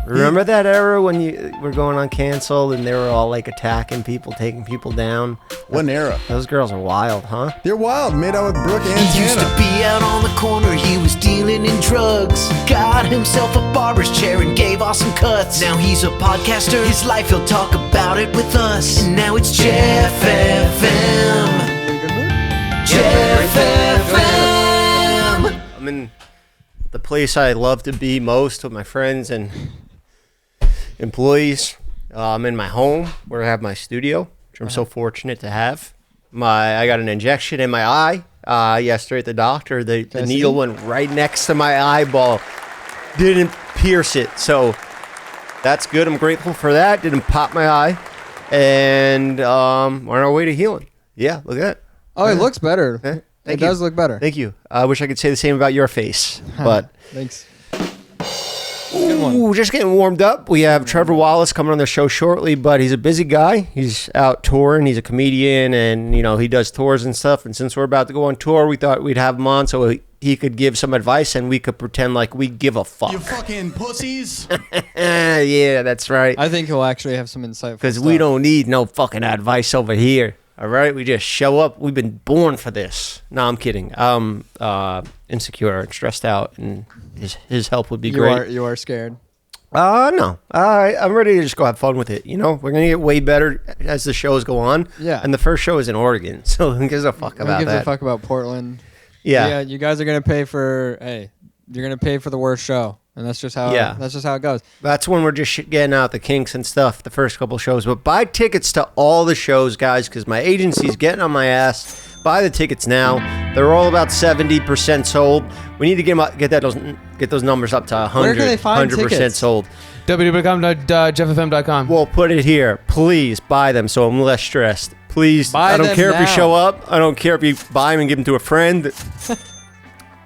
Remember that era when you were going on Cancel and they were all like attacking people, taking people down? What era? Those girls are wild, huh? They're wild. Made out with Brooke and He used to Tana. be out on the corner, he was dealing in drugs. Got himself a barber's chair and gave awesome cuts. Now he's a podcaster, his life he'll talk about it with us. And now it's Jeff FM. Jeff FM. I'm in the place I love to be most with my friends and employees. I'm in my home where I have my studio, which I'm so fortunate to have. I got an injection in my eye yesterday at the doctor. The needle went right next to my eyeball. Didn't pierce it, so that's good. I'm grateful for that. Didn't pop my eye, and we're on our way to healing. Yeah, look at that. Oh, it looks better. It does look better. Thank you. I wish I could say the same about your face, but Thanks. ooh, just getting warmed up. We have Trevor Wallace coming on the show shortly, but he's a busy guy. He's out touring. He's a comedian, and he does tours and stuff. And since we're about to go on tour, we thought we'd have him on so he could give some advice, and we could pretend like we give a fuck. You fucking pussies. Yeah, that's right. I think he'll actually have some insightful Because stuff. we don't need no fucking advice over here. All right, we just show up. We've been born for this. No, I'm kidding. Insecure and stressed out, and his help would be great. You are scared. No. I'm ready to just go have fun with it. We're gonna get way better as the shows go on. Yeah. And the first show is in Oregon, so who gives a fuck about Who gives that? a fuck about Portland? Yeah. You guys are gonna pay for. Hey, you're gonna pay for the worst show, and that's just how. Yeah. That's just how it goes. That's when we're just getting out the kinks and stuff. The first couple shows, but buy tickets to all the shows, guys, because my agency's getting on my ass. Buy the tickets now. They're all about 70% sold. We need to get those numbers up to 100%. Where can they find 100% tickets? sold. www.jefffm.com. We'll put it here. Please buy them so I'm less stressed. Please. Buy I don't them care if you now. show up. I don't care if you buy them and give them to a friend.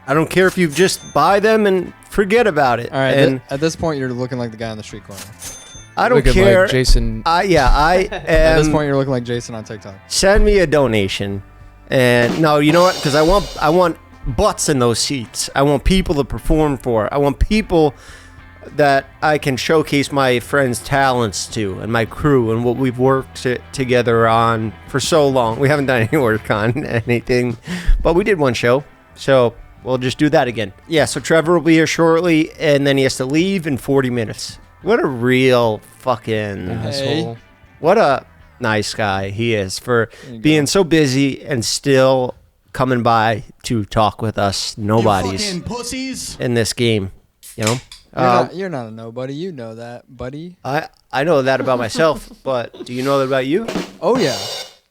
I don't care if you just buy them and forget about it. All right. And At this point, you're looking like the guy on the street corner. I don't Looking care. like Jason. I At this am. point, you're looking like Jason on TikTok. Send me a donation. And no, you know what? Because I want butts in those seats. I want people to perform for. I want people that I can showcase my friends' talents to and my crew and what we've worked together on for so long. We haven't done any work on anything, but we did one show. So we'll just do that again. Yeah, so Trevor will be here shortly, and then he has to leave in 40 minutes. What a real fucking Asshole. What a nice guy he is for you being go. so busy and still coming by to talk with us You nobodies fucking pussies. in this game. You're not a nobody. You know that, buddy. I know that about myself, but do you know that about you? Oh yeah.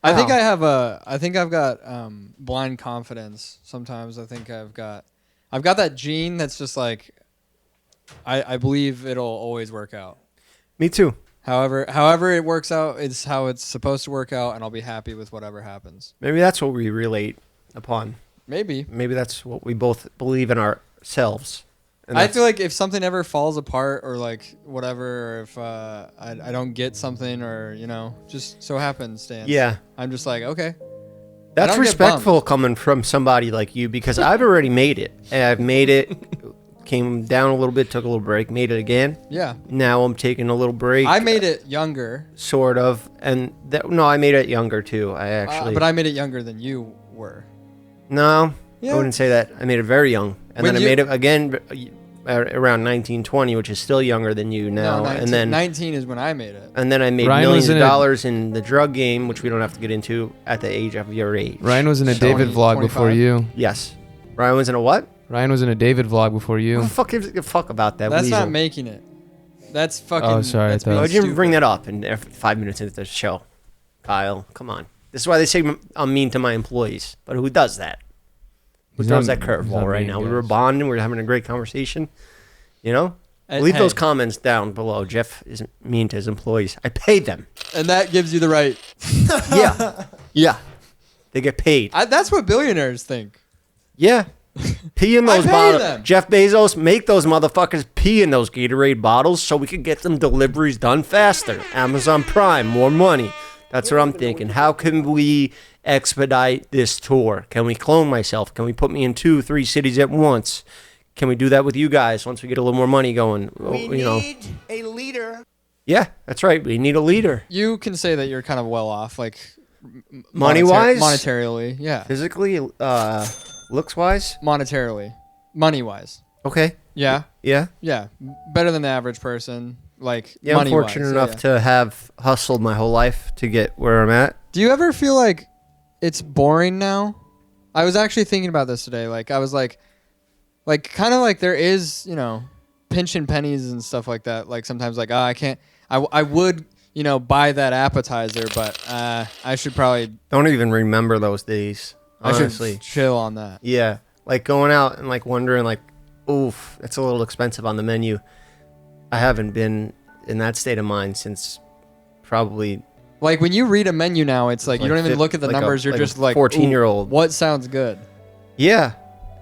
I think Wow. I've got blind confidence. Sometimes I think I've got that gene that's just like I believe it'll always work out. Me too. However it works out, it's how it's supposed to work out, and I'll be happy with whatever happens. Maybe that's what we relate upon. Maybe. Maybe that's what we both believe in ourselves. And I that's- feel like if something ever falls apart or like whatever, or if I don't get something or just so happens, Stan. Yeah. I'm just like, okay. That's don't get respectful coming from somebody like you because I've already made it. And I've made it, came down a little bit, took a little break, made it again. Yeah. Now I'm taking a little break. I made it younger. Sort of. And no, I made it younger too. I actually. But I made it younger than you were. No, Yeah. I wouldn't say that. I made it very young. And When then I you- made it again around 19, 20, which is still younger than you now. No, 19, and then 19 is when I made it. and then I made Ryan millions was of in a- dollars in the drug game, which we don't have to get into at the age of your age. Ryan was in a So- David vlog 25. before you. Yes. Ryan was in a what? Ryan was in a David vlog before Who you. the fuck gives a fuck about that? That's weasel? not making it. That's fucking. Oh, sorry, That's I thought- being Why'd you stupid. bring that up in 5 minutes into the show? Kyle, come on. This is why they say I'm mean to my employees. But who does that? Who He's throws not- that he's curveball not right mean, now? We guys. were bonding. We were having a great conversation. Leave Hey, those comments down below. Jeff is mean to his employees. I pay them. And that gives you the right. Yeah. Yeah. They get paid. That's what billionaires think. Yeah. Pee in I those pay bottles. them. Jeff Bezos, make those motherfuckers pee in those Gatorade bottles so we can get them deliveries done faster. Amazon Prime, more money. That's what I'm thinking. How can we expedite this tour? Can we clone myself? Can we put me in 2-3 cities at once? can we do that with you guys once we get a little more money going? We need a leader. Yeah, that's right. We need a leader. You can say that you're kind of well off, like Money-wise? monetarily, yeah. Physically, looks-wise? Monetarily, money-wise, Okay. yeah, Yeah. yeah. Better than the average person, like Yeah, I'm money-wise. fortunate enough to have hustled my whole life to get where I'm at. Do you ever feel like it's boring now? I was actually thinking about this today. Like, I was like kind of like there is, pinching pennies and stuff like that. Like sometimes like, I can't, I would, buy that appetizer, but I should probably. Don't even remember those days, honestly. I should chill on that. Yeah. Like going out and like wondering like, oof, it's a little expensive on the menu. I haven't been in that state of mind since probably. Like when you read a menu now, it's like you don't even look at the numbers. You're just like 14-year-old. What sounds good? Yeah.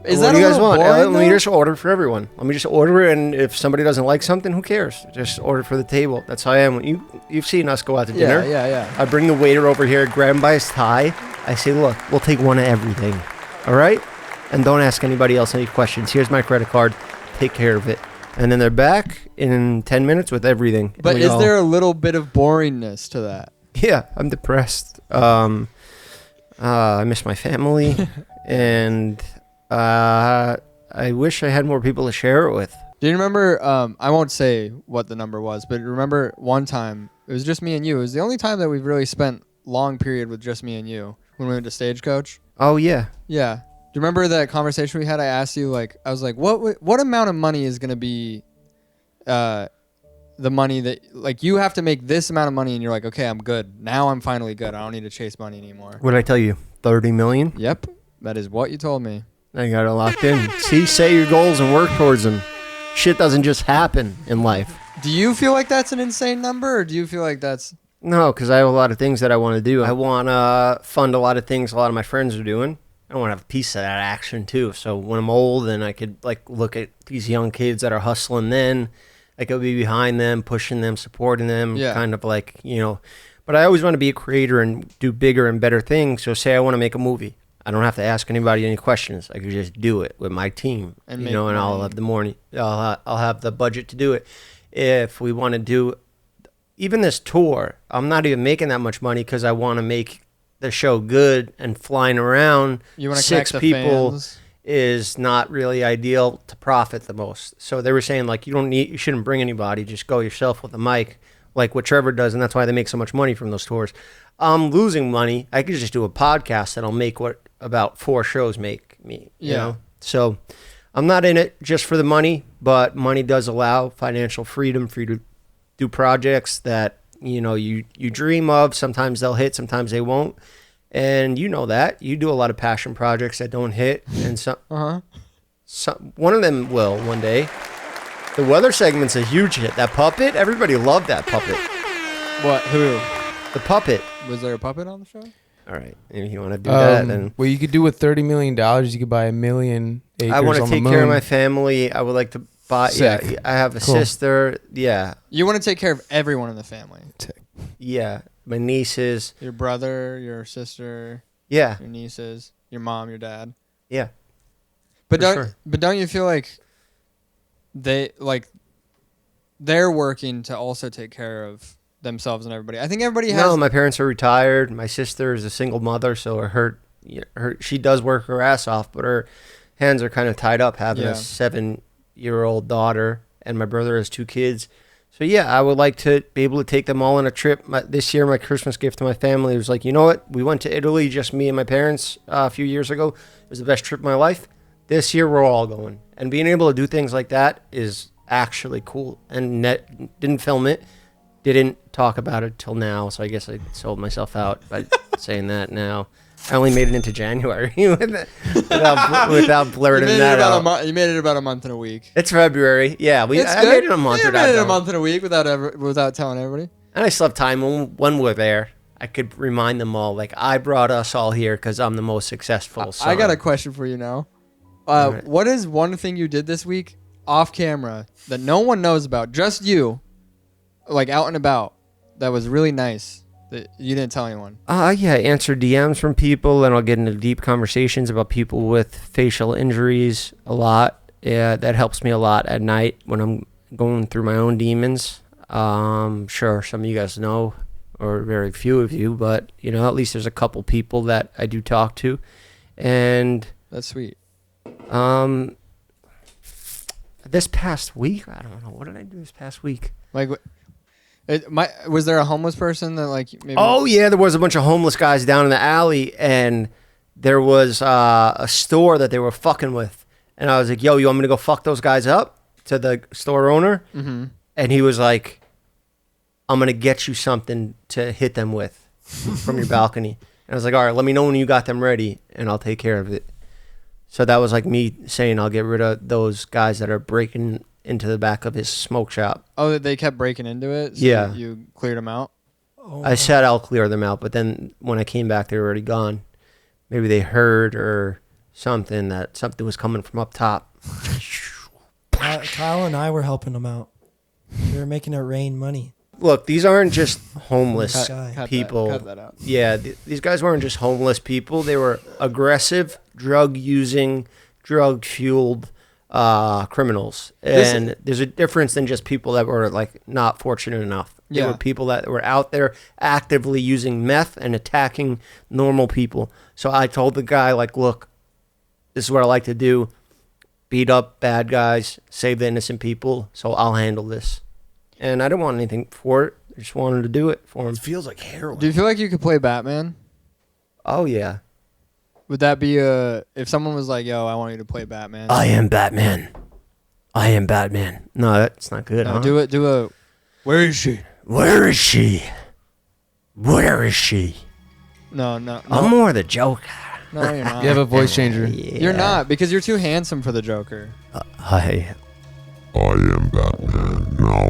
Is What that do you a guys little want? boring, Let me though? just order for everyone. Let me just order it, and if somebody doesn't like something, who cares? Just order for the table. That's how I am. You've seen us go out to dinner. Yeah. I bring the waiter over here, grab him by his tie. I say, look, we'll take one of everything. All right? And don't ask anybody else any questions. Here's my credit card. Take care of it. And then they're back in 10 minutes with everything. But is there a little bit of boringness to that? Yeah, I'm depressed. I miss my family. And I wish I had more people to share it with. Do you remember, I won't say what the number was, but remember one time, it was just me and you. It was the only time that we've really spent long period with just me and you when we went to Stagecoach. Oh, yeah. Yeah. Do you remember that conversation we had? I asked you, like, I was like, what amount of money is going to be the money that, like, you have to make this amount of money and you're like, okay, I'm good. Now I'm finally good. I don't need to chase money anymore. What did I tell you? 30 million? Yep. That is what you told me. I got it locked in. See, say your goals and work towards them. Shit doesn't just happen in life. Do you feel like that's an insane number, or do you feel like that's... No, because I have a lot of things that I want to do. I want to fund a lot of things a lot of my friends are doing. I want to have a piece of that action, too. So when I'm old and I could like look at these young kids that are hustling then, I could be behind them, pushing them, supporting them, kind of like, But I always want to be a creator and do bigger and better things. So say I want to make a movie. I don't have to ask anybody any questions. I could just do it with my team, and I'll have the morning. I'll have the budget to do it. If we want to do even this tour, I'm not even making that much money because I want to make the show good, and flying around You want to 6 the people fans. is not really ideal to profit the most. So they were saying like you shouldn't bring anybody, just go yourself with a mic, like what Trevor does, and that's why they make so much money from those tours. I'm losing money. I could just do a podcast that'll make what about 4 shows make me, you know? So I'm not in it just for the money, but money does allow financial freedom for you to do projects that, you dream of. Sometimes they'll hit, sometimes they won't. And you know that. You do a lot of passion projects that don't hit, and one of them will one day. The weather segment's a huge hit. That puppet, everybody loved that puppet. What? Who? The puppet. Was there a puppet on the show? All right, if you want to do that, then well, you could do with $30 million. You could buy 1 million acres. I want to on the take care of moon. my family. I would like to buy. Sick. Yeah, I have a Cool. sister. Yeah, You want to take care of everyone in the family. yeah, my nieces. Your brother, your sister, Yeah, your nieces, your mom, your dad. yeah. But For don't sure. but don't you feel like they're working to also take care of themselves and everybody? I think everybody has. No, my parents are retired. My sister is a single mother, so her she does work her ass off, but her hands are kind of tied up having a 7-year-old daughter, and my brother has 2 kids. So yeah, I would like to be able to take them all on a trip. This year, my Christmas gift to my family was like, you know what? We went to Italy, just me and my parents, a few years ago. It was the best trip of my life. This year, we're all going. And being able to do things like that is actually cool. And didn't film it, didn't talk about it till now, so I guess I sold myself out by saying that now. I only made it into January without blurting that out. You made it about a month and a week. It's February. Yeah, I made it a month. You or made it a that, month and a week without telling everybody. and I still have time when we're there. I could remind them all, like, I brought us all here because I'm the most successful son. I got a question for you now. Right. What is one thing you did this week off camera that no one knows about, just you, like out and about, that was really nice that you didn't tell anyone? Yeah, answer DMs from people, and I'll get into deep conversations about people with facial injuries a lot. Yeah, that helps me a lot at night when I'm going through my own demons. Sure, some of you guys know, or very few of you, but at least there's a couple people that I do talk to, and That's sweet. this past week, I don't know, what did I do this past week? Like, was there a homeless person that like maybe? Oh yeah, there was a bunch of homeless guys down in the alley, and there was a store that they were fucking with, and I was like, "Yo, you want me to go fuck those guys up?" To the store owner, and he was like, "I'm gonna get you something to hit them with from your balcony." And I was like, "All right, let me know when you got them ready, and I'll take care of it." So that was like me saying I'll get rid of those guys that are breaking into the back of his smoke shop. Oh, they kept breaking into it. So Yeah. you cleared them out. I said I'll clear them out, but then when I came back, they were already gone. Maybe they heard or something that something was coming from up top. Kyle and I were helping them out. We were making it rain money. Look, these aren't just homeless Cut people. Cut that out. Yeah, these guys weren't just homeless people. They were aggressive, drug-using, drug-fueled criminals. And there's a difference than just people that were like not fortunate enough. There were people that were out there actively using meth and attacking normal people. So I told the guy, like, look, this is what I like to do. Beat up bad guys, save the innocent people, so I'll handle this. And I didn't want anything for it. I just wanted to do it for him. It feels like heroin. Do you feel like you could play Batman? Oh, yeah. Would that be if someone was like, "Yo, I want you to play Batman"? I am Batman. I am Batman. No, that's not good, No, huh? do it. Do a. Where is she? Where is she? Where is she? No. I'm more the Joker. No, you're not. You have a voice changer. Yeah. You're not, because you're too handsome for the Joker. I am Batman. Now,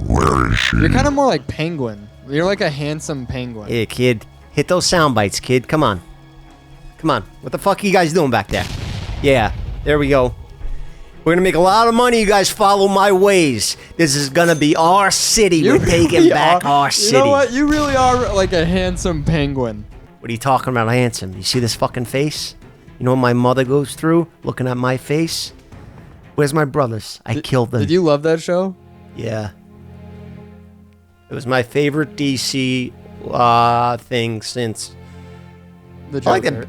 where is she? You're kind of more like Penguin. You're like a handsome penguin. Hey, kid. Hit those sound bites, kid. Come on. Come on. What the fuck are you guys doing back there? Yeah, there we go. We're going to make a lot of money. You guys follow my ways. This is going to be our city. We're taking back our city. You know what? You really are like a handsome penguin. What are you talking about, handsome? You see this fucking face? You know what my mother goes through looking at my face? Where's my brothers? I killed them. Did you love that show? Yeah. It was my favorite DC thing since. The I liked Joker. it.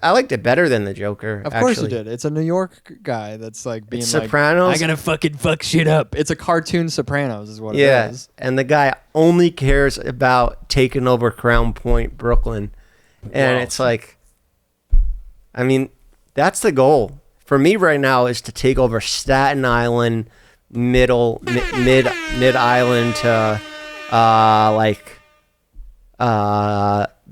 I liked it better than the Joker. Of course you actually. did. It's a New York guy that's like being It's like, Sopranos. I gotta fucking fuck shit up. It's a cartoon Sopranos is what it Yeah, is. and the guy only cares about taking over Crown Point, Brooklyn, and Wow. it's like, I mean, that's the goal for me right now is to take over Staten Island, mid island to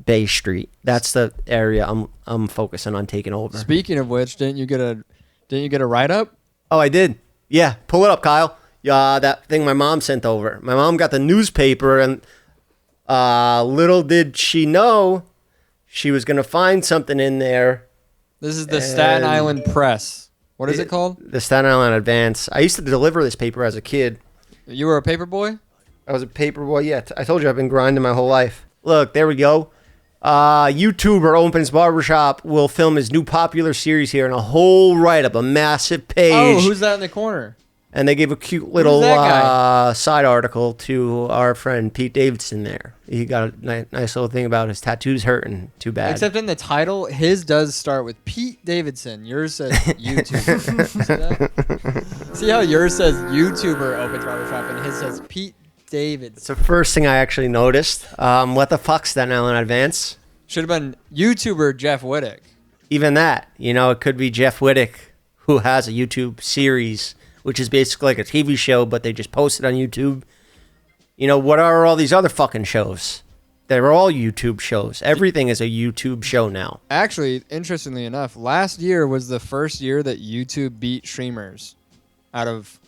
Bay Street. That's the area I'm focusing on taking over. Speaking of which, didn't you get a write up? Oh, I did. Yeah, pull it up, Kyle. Yeah, that thing my mom sent over. My mom got the newspaper, and little did she know she was gonna find something in there. This is the Staten Island Press. What is it called? The Staten Island Advance. I used to deliver this paper as a kid. You were a paper boy? I was a paper boy. Yeah, I told you I've been grinding my whole life. Look, there we go. YouTuber opens barbershop, will film his new popular series here, and a whole write-up, a massive page. Oh, who's that in the corner? And they gave a cute little that guy? side article to our friend Pete Davidson there. He got a nice little thing about his tattoos hurting. Too bad. Except in the title, his does start with Pete Davidson. Yours says YouTuber. See that? See how yours says YouTuber opens barbershop and his says Pete Davidson. It's the first thing I actually noticed. What the fuck's Staten Island Advance? Should have been YouTuber Jeff Wittick. Even that. It could be Jeff Wittick, who has a YouTube series, which is basically like a TV show, but they just post it on YouTube. What are all these other fucking shows? They're all YouTube shows. Everything is a YouTube show now. Actually, interestingly enough, last year was the first year that YouTube beat streamers out of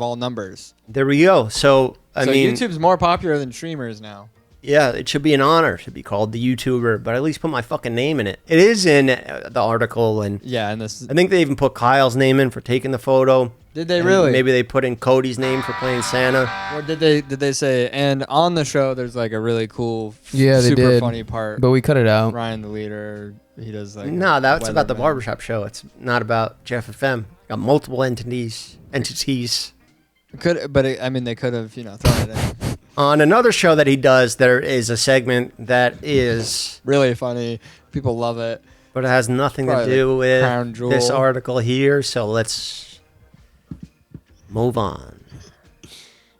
all numbers. There we go. So, I mean, YouTube's more popular than streamers now. yeah, it should be an honor to be called the YouTuber, but at least put my fucking name in it. It is in the article, and Yeah, and this I think they even put Kyle's name in for taking the photo. did they And really? Maybe they put in Cody's name for playing Santa. Or did they say? And on the show, there's like a really cool, Yeah, they super did. funny part. But we cut it out. Ryan, the leader, he does like. No, that's about the Weatherman. barbershop show. It's not about Jeff FM. Got multiple entities. They could have, thrown it in. On another show that he does, there is a segment that is Really funny. People love it. but it has nothing to Probably do with crown jewel. this article here. So let's move on.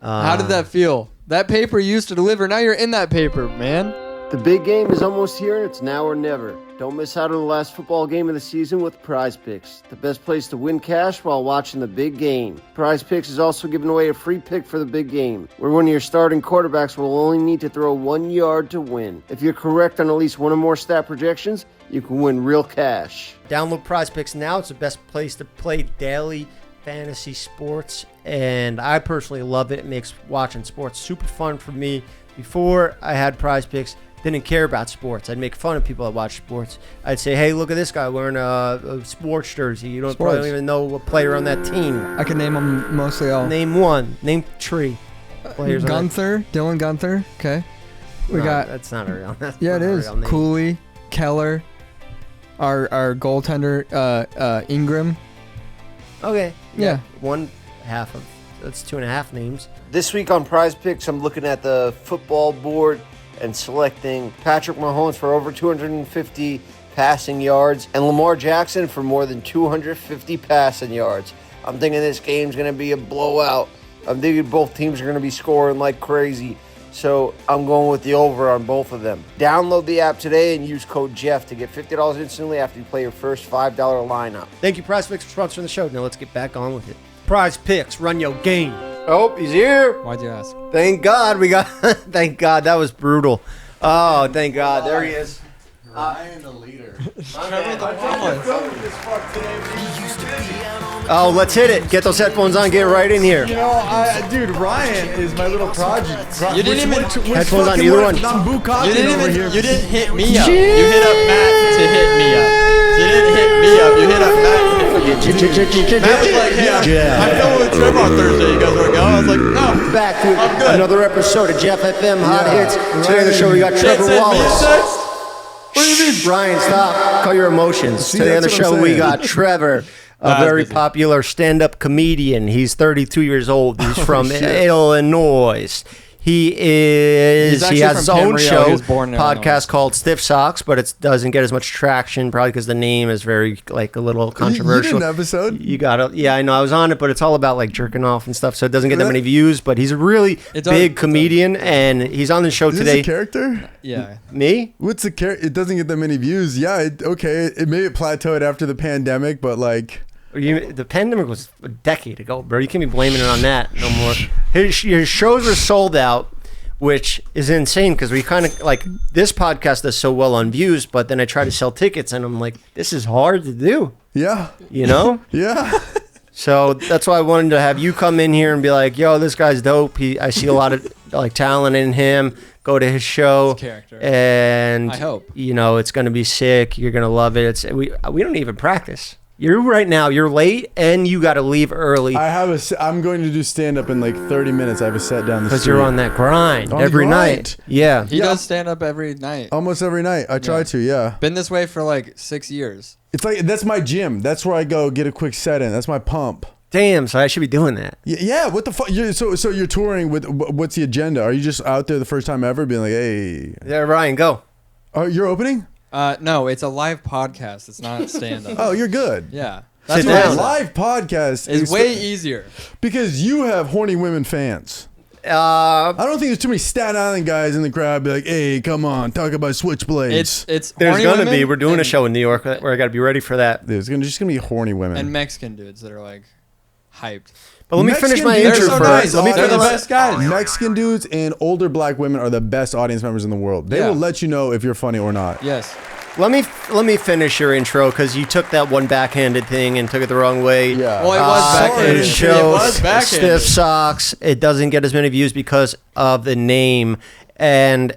How did that feel? That paper you used to deliver. Now you're in that paper, man. The big game is almost here, and it's now or never. Don't miss out on the last football game of the season with PrizePicks, the best place to win cash while watching the big game. PrizePicks is also giving away a free pick for the big game, where one of your starting quarterbacks will only need to throw 1 yard to win. If you're correct on at least one or more stat projections, you can win real cash. Download PrizePicks now. It's the best place to play daily fantasy sports, and I personally love it. It makes watching sports super fun for me. Before I had PrizePicks, didn't care about sports. I'd make fun of people that watch sports. I'd say, hey, look at this guy wearing a sports jersey. You probably don't even know what player on that team. I can name them mostly all. Name one. Name three players. Gunther, Dylan Gunther. Okay. We got. That's not a real. That's Yeah, it not a is. real name. Cooley, Keller, our goaltender, Ingram. Okay. Yeah. One half of that's 2.5 names. This week on PrizePicks, I'm looking at the football board and selecting Patrick Mahomes for over 250 passing yards and Lamar Jackson for more than 250 passing yards. I'm thinking this game's going to be a blowout. I'm thinking both teams are going to be scoring like crazy. So I'm going with the over on both of them. Download the app today and use code Jeff to get $50 instantly after you play your first $5 lineup. Thank you, PrizePicks, for sponsoring the show. Now let's get back on with it. PrizePicks, run your game. Oh, he's here. Why'd you ask? Thank God we got. Thank God, that was brutal. Oh, thank God, there he is. I am the leader. Oh, let's hit it. Get those headphones on. Get right in here. You know, dude, Ryan is my little project. You didn't even- Headphones on, either one. You You didn't hit me up. You hit up Matt to hit me up. You didn't hit me up. You hit up Matt. Matt was like, hey, I'm filming with Trevor on Thursday. You guys want to go? I was like, no. Back I'm to good. another episode of Jeff FM Hot Hits. Today on the show we got Trevor That's it, Wallace. man. What do you mean? Brian, stop. Call your emotions. See, Today on the that's what I'm show we saying. got Trevor, a That's very busy. popular stand-up comedian. He's 32 years old. He's from shit. Illinois. He He's actually has his from own Camarillo. He show, was born in Illinois. podcast called Stiff Socks, but it doesn't get as much traction, probably because the name is very, like, a little controversial. You did an episode? You got it. Yeah, I know. I was on it, but it's all about, like, jerking off and stuff, so it doesn't get that many views, but he's a really big comedian, and he's on the show Is today. this a character? Yeah. Me? What's the character? It doesn't get that many views. Yeah, okay. It maybe it plateaued after the pandemic, but like... The pandemic was a decade ago, bro. You can't be blaming it on that no more. His shows are sold out, which is insane because we kind of like this podcast does so well on views, but then I try to sell tickets and I'm like, this is hard to do, Yeah. you know? Yeah. So that's why I wanted to have you come in here and be like, yo, this guy's dope. I see a lot of like talent in him. Go to his show. His character. And I hope. you know, it's going to be sick. You're going to love it. We don't even practice. You're late and you got to leave early. I'm going to do stand up in like 30 minutes. I have a set down the street. Because you're on that grind every night. Yeah. He does stand up every night. Almost every night. I try to, yeah. Been this way for like 6 years. It's like, that's my gym. That's where I go get a quick set in. That's my pump. Damn, so I should be doing that. Yeah, what the fuck? So you're touring with, what's the agenda? Are you just out there the first time ever being like, hey. Yeah, Ryan, go. Oh, you're opening? No, it's a live podcast. It's not stand up. Oh, you're good. Yeah. Sit That's down. what Live podcast it's way easier. because you have horny women fans. Uh, I don't think there's too many Staten Island guys in the crowd be like, hey, come on, talk about switchblades. It's there's horny going to women be. We're doing a and- show in New York where I got to be ready for that. There's just gonna be horny women. and Mexican dudes that are like hyped. But let me finish my Mexican dudes intro are first. nice. Let me They're the finish. best guys. Mexican dudes and older black women are the best audience members in the world. They Yeah. will let you know if you're funny or not. Yes. Let me finish your intro because you took that one backhanded thing and took it the wrong way. Yeah. Well, it was sorry. backhanded. His It show, was backhanded. Stiff Socks. It doesn't get as many views because of the name, and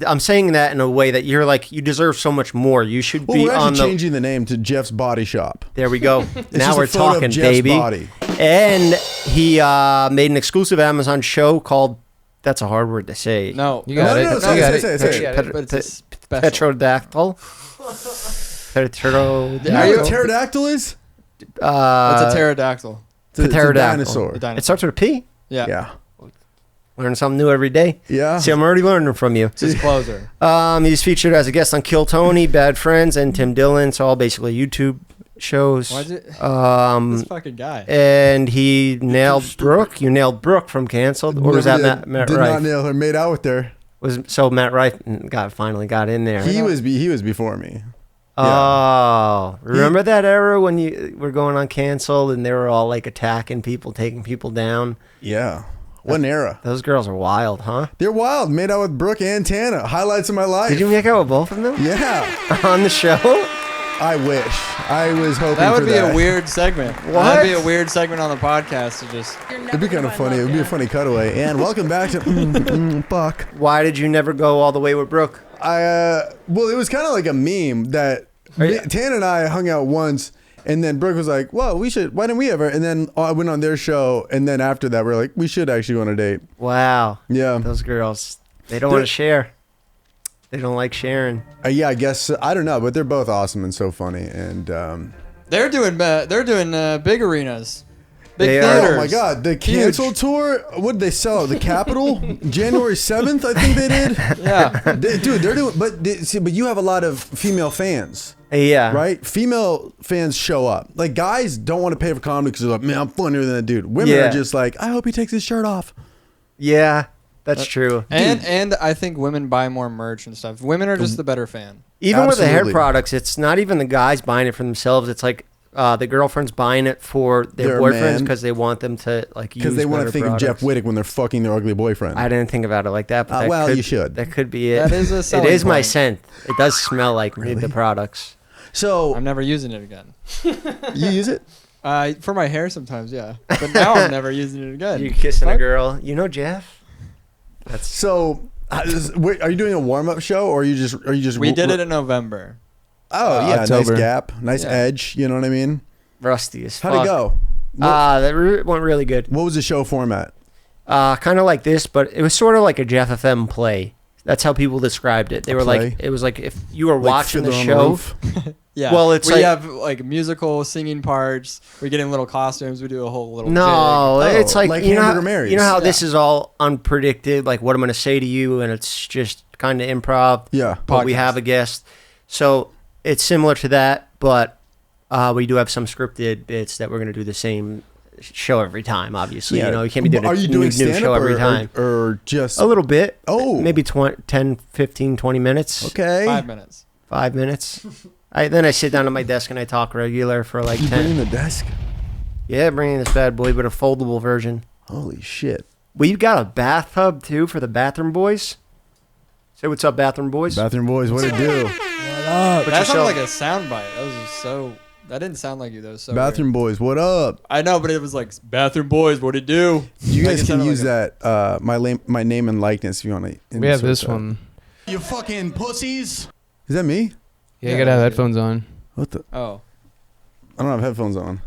I'm saying that in a way that you're like, you deserve so much more. You should Well, be we're on actually the. changing the name to Jeff's Body Shop. There we go. Now just we're a photo of talking, Jeff's baby. body. And he made an exclusive Amazon show called. That's a hard word to say. No. You got No, it. no, no, You say got it, say it, say it. You got it. But it's a special. Petrodactyl. Petrodactyl. You know what a pterodactyl is? It's a pterodactyl. It's a pterodactyl. dinosaur. The dinosaur. It starts with a P. Yeah. Yeah. Learn something new every day. Yeah. See, I'm already learning from you. It's his closer. He's featured as a guest on Kill Tony, Bad Friends, and Tim Dillon. It's all basically YouTube shows. Why's it? This fucking guy. And he nailed Brooke. You nailed Brooke from Canceled, or was that Matt Did Rife? not nail her. Made out with her. So Matt Rife finally got in there. He was before me. Oh, remember that era when you were going on Canceled and they were all like attacking people, taking people down? Yeah. What an era. Those girls are wild, huh? They're wild. Made out with Brooke and Tana. Highlights of my life. Did you make out with both of them? Yeah. On the show? I wish. I was hoping That would for be that. a weird segment. What? That'd be a weird segment on the podcast to just. It'd be kind of funny. It would be a funny cutaway. And welcome back to Fuck. Why did you never go all the way with Brooke? Well, it was kind of like a meme that Tana and I hung out once, and then Brooke was like, "Well, we should. Why didn't we ever?" And then I went on their show, and then after that, we're like, "We should actually go on a date." Wow. Yeah. Those girls, they don't want to share. They don't like sharing. Yeah, I guess I don't know, but they're both awesome and so funny. And They're doing big arenas, big They are. theaters. oh my god, the Cancel tour! What did they sell? The Capitol, January 7th, I think they did. Yeah. Dude, they're doing. But you have a lot of female fans. Yeah. Right? Female fans show up. Like, guys don't want to pay for comedy because they're like, man, I'm funnier than that dude. Women Yeah. are just like, I hope he takes his shirt off. Yeah, that's true. And I think women buy more merch and stuff. Women are just the better fan. Even with the hair Absolutely. products, it's not even the guys buying it for themselves. It's like the girlfriends buying it for their boyfriends man. because they want them to like use. Because they want to better think products. of Jeff Whittick when they're fucking their ugly boyfriend. I didn't think about it like that. But that well, could, you should. That could be it. That is a It selling is my point. scent. It does smell like Really? the products. So, I'm never using it again. you use it? For my hair sometimes, yeah. But now I'm never using it again. You kissing a Fuck. girl? You know Jeff? That's So, wait, are you doing a warm-up show or are you just We did it in November. Oh, yeah, October. nice gap, nice Yeah. edge, you know what I mean? rusty as fuck. How'd it go? That went really good. What was the show format? Kind of like this, but it was sort of like a Jeff FM play. That's how people described it. They were play? like, it was like if you were Like watching the Fiddler on show. Roof? Yeah. Well, it's we like- have like musical singing parts. We get in little costumes. We do a whole little. No, jig. it's like, like you know, Hamburger Mary's. you know how this is all unpredicted, like what I'm going to say to you, and it's just kind of improv. Yeah. But we Podcast. have a guest, so it's similar to that, but we do have some scripted bits that we're going to do the same show every time. Obviously, you know, you can't be doing Are you a doing new stand-up show every or, time. or just A little bit. Oh. Maybe 10, 15, 20 minutes. okay? 5 minutes. 5 minutes. Then I sit down at my desk and I talk regular for like You 10. bringing the desk? Yeah, bringing this bad boy, but a foldable version. Holy shit! We got a bathtub too for the bathroom boys. Say what's up, bathroom boys. Bathroom boys, what it do? What up? That sounded yourself- like a soundbite. That was just so. That didn't sound like you. That was so. Bathroom boys, what up? Weird. I know, but it was like bathroom boys. What it do? You Like, guys it can sounded use like that my name and likeness if you want to. We have this one. You fucking pussies. Is that me? Yeah, you Yeah, gotta have we headphones on. What the? Oh. I don't have headphones on.